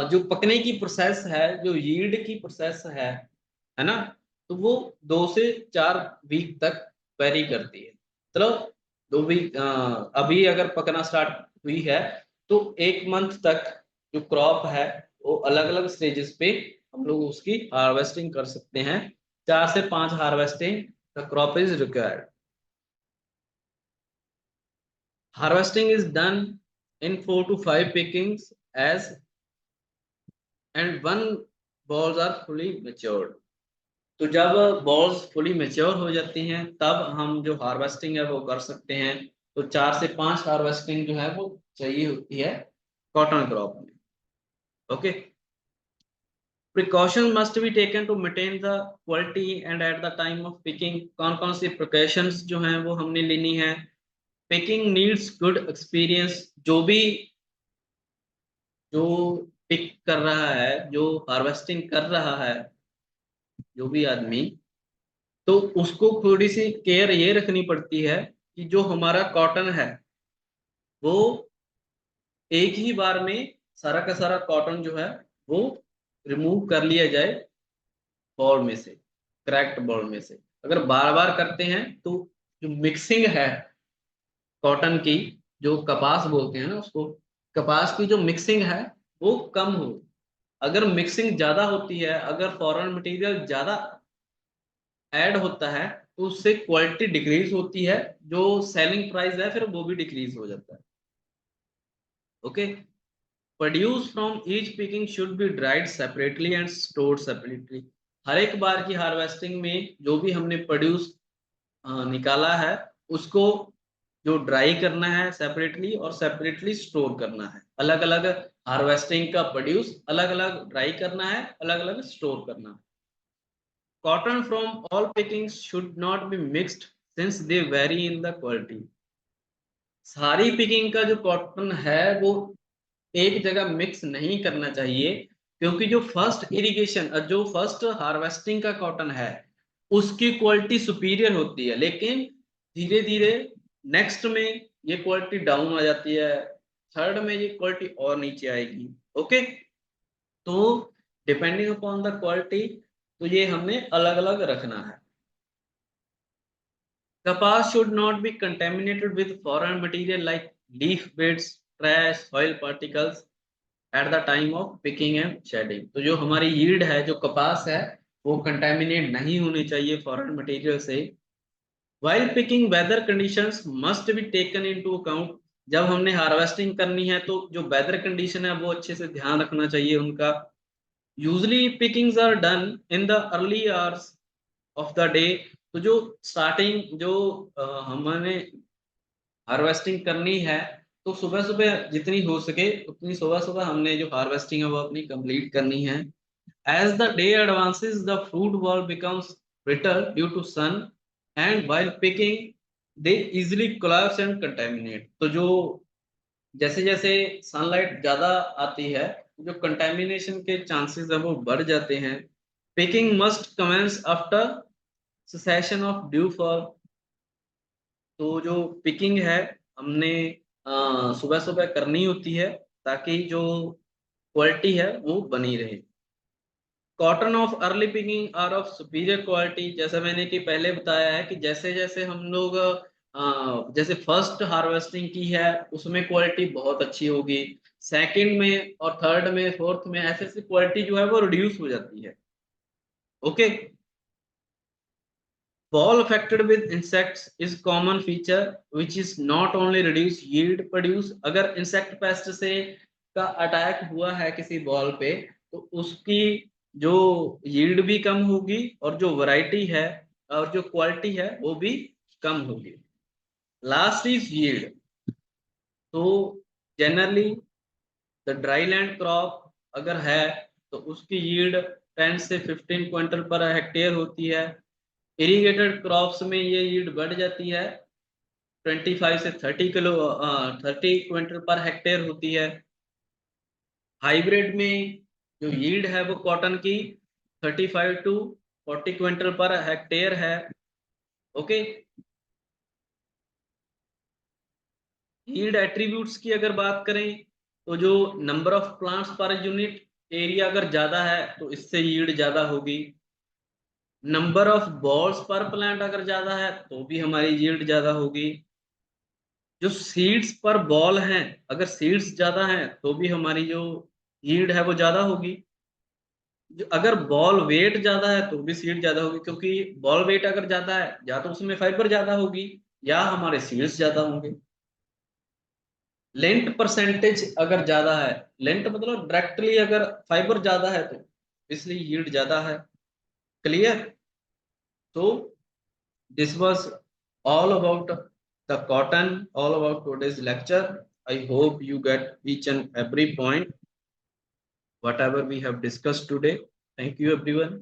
जो पकने की प्रोसेस है, जो यील्ड की प्रोसेस है ना, तो वो 2 से 4 वीक तक वेरी करती है। चलो 2 वीक, अभी अगर पकना स्टार्ट हुई है तो 1 मंथ तक जो क्रॉप है वो अलग अलग स्टेजेस पे हम लोग उसकी हार्वेस्टिंग कर सकते हैं। 4 से 5 harvesting the crop is required. Harvesting is done in 4 to 5 pickings as and one balls are fully matured। तो जब बॉल्स फुली मेच्योर हो जाती हैं तब हम जो हार्वेस्टिंग है वो कर सकते हैं। तो 4 से 5 हार्वेस्टिंग जो है वो चाहिए होती है कॉटन क्रॉप में, okay. Precaution must be taken to maintain the quality and at the time of picking. कौन कौन सी प्रिकॉशंस जो हैं वो हमने लेनी है। Picking needs good experience. जो पिक कर रहा है, जो हार्वेस्टिंग कर रहा है, जो भी आदमी, तो उसको थोड़ी सी केयर ये रखनी पड़ती है कि जो हमारा कॉटन है वो एक ही बार में सारा का सारा कॉटन जो है वो रिमूव कर लिया जाए बॉल में से, क्रैक्ड बॉल में से। अगर बार बार करते हैं तो जो मिक्सिंग है कॉटन की, जो कपास बोलते हैं ना उसको, कपास की जो मिक्सिंग है वो कम हो। अगर मिक्सिंग ज्यादा होती है, अगर फॉरेन मटेरियल ज्यादा ऐड होता है तो उससे क्वालिटी डिक्रीज होती है, जो सेलिंग प्राइस है फिर वो भी डिक्रीज हो जाता है, okay. Produce from each picking should be dried separately and stored separately. हर एक बार की हार्वेस्टिंग में जो भी हमने प्रोड्यूस निकाला है उसको जो ड्राई करना है सेपरेटली और सेपरेटली स्टोर करना है। अलग अलग हार्वेस्टिंग का प्रोड्यूस अलग अलग ड्राई करना है, अलग अलग स्टोर करना है। Cotton from all pickings should not be mixed since they vary in the quality। सारी पिकिंग का जो कॉटन है वो एक जगह मिक्स नहीं करना चाहिए, क्योंकि जो फर्स्ट इरिगेशन, जो फर्स्ट हार्वेस्टिंग का कॉटन है उसकी क्वालिटी सुपीरियर होती है, लेकिन धीरे धीरे नेक्स्ट में ये क्वालिटी डाउन आ जाती है, थर्ड में ये क्वालिटी और नीचे आएगी। ओके, तो डिपेंडिंग अपॉन द क्वालिटी, तो ये हमें अलग अलग रखना है। कपास should not be contaminated with foreign material like leaf bits, trash, soil particles at the time of picking and shedding। तो जो हमारी यील्ड है, जो कपास है, वो कंटेमिनेट नहीं होनी चाहिए फॉरेन मटेरियल से। While picking, weather conditions must be taken into account। जब हमने हार्वेस्टिंग करनी है तो जो वेदर कंडीशन है वो अच्छे से ध्यान रखना चाहिए उनका। Usually pickings are done in the early hours of the day. तो जो स्टार्टिंग जो हमने हार्वेस्टिंग करनी है, तो सुबह सुबह जितनी हो सके उतनी सुबह सुबह हमने जो हार्वेस्टिंग है वो अपनी कंप्लीट करनी है। As the day advances the fruit boll becomes brittle due to sun, and while picking they easily collapse and contaminate। तो जो जैसे जैसे सनलाइट ज्यादा आती है, जो कंटेमिनेशन के चांसेस है वो बढ़ जाते हैं। Picking must commence after cessation of dew fall. तो जो पिकिंग है हमने सुबह सुबह करनी होती है, ताकि जो क्वालिटी है वो बनी रहे। Cotton of early picking are of superior quality. जैसा मैंने कि पहले बताया है कि जैसे जैसे हम लोग जैसे फर्स्ट हार्वेस्टिंग की है उसमें क्वालिटी बहुत अच्छी होगी, सेकंड में और थर्ड में फोर्थ में ऐसे ऐसे क्वालिटी जो है वो रिड्यूस हो जाती है। Okay, ball affected with insects is common feature which is not only reduce yield produce। अगर इंसेक्ट पेस्ट से का अटैक हुआ है किसी बॉल पे, तो उसकी जो यील्ड भी कम होगी और जो वैरायटी है और जो क्वालिटी है वो भी कम होगी। Last is yield. तो generally the dry land crop अगर है तो उसकी यील्ड 10 से 15 क्विंटल पर हेक्टेयर होती है। इरिगेटेड क्रॉप्स में ये यील्ड बढ़ जाती है, 25 से 30 क्विंटल पर हेक्टेयर होती है। हाइब्रिड में जो यील्ड है वो कॉटन की 35 टू 40 क्विंटल पर हेक्टेयर है। ओके, यील्ड एट्रीब्यूट्स की अगर बात करें तो जो नंबर ऑफ प्लांट्स पर यूनिट एरिया अगर ज्यादा है तो इससे यील्ड ज्यादा होगी। नंबर ऑफ बॉल्स पर प्लांट अगर ज्यादा है तो भी हमारी यील्ड ज्यादा होगी। जो सीड्स पर बॉल हैं, अगर सीड्स ज्यादा हैं तो भी हमारी जो यील्ड है वो ज्यादा होगी। जो अगर बॉल वेट ज्यादा है तो भी सीड ज्यादा होगी, क्योंकि बॉल वेट अगर ज्यादा है या तो उसमें फाइबर ज्यादा होगी या हमारे सीड्स ज्यादा होंगे। लेंथ परसेंटेज अगर ज्यादा है, लेंथ मतलब डायरेक्टली अगर फाइबर ज्यादा है तो इसलिए यील्ड ज्यादा है। क्लियर? तो this was all about the cotton, all about today's lecture। I hope you get each and every point whatever we have discussed today। Thank you everyone।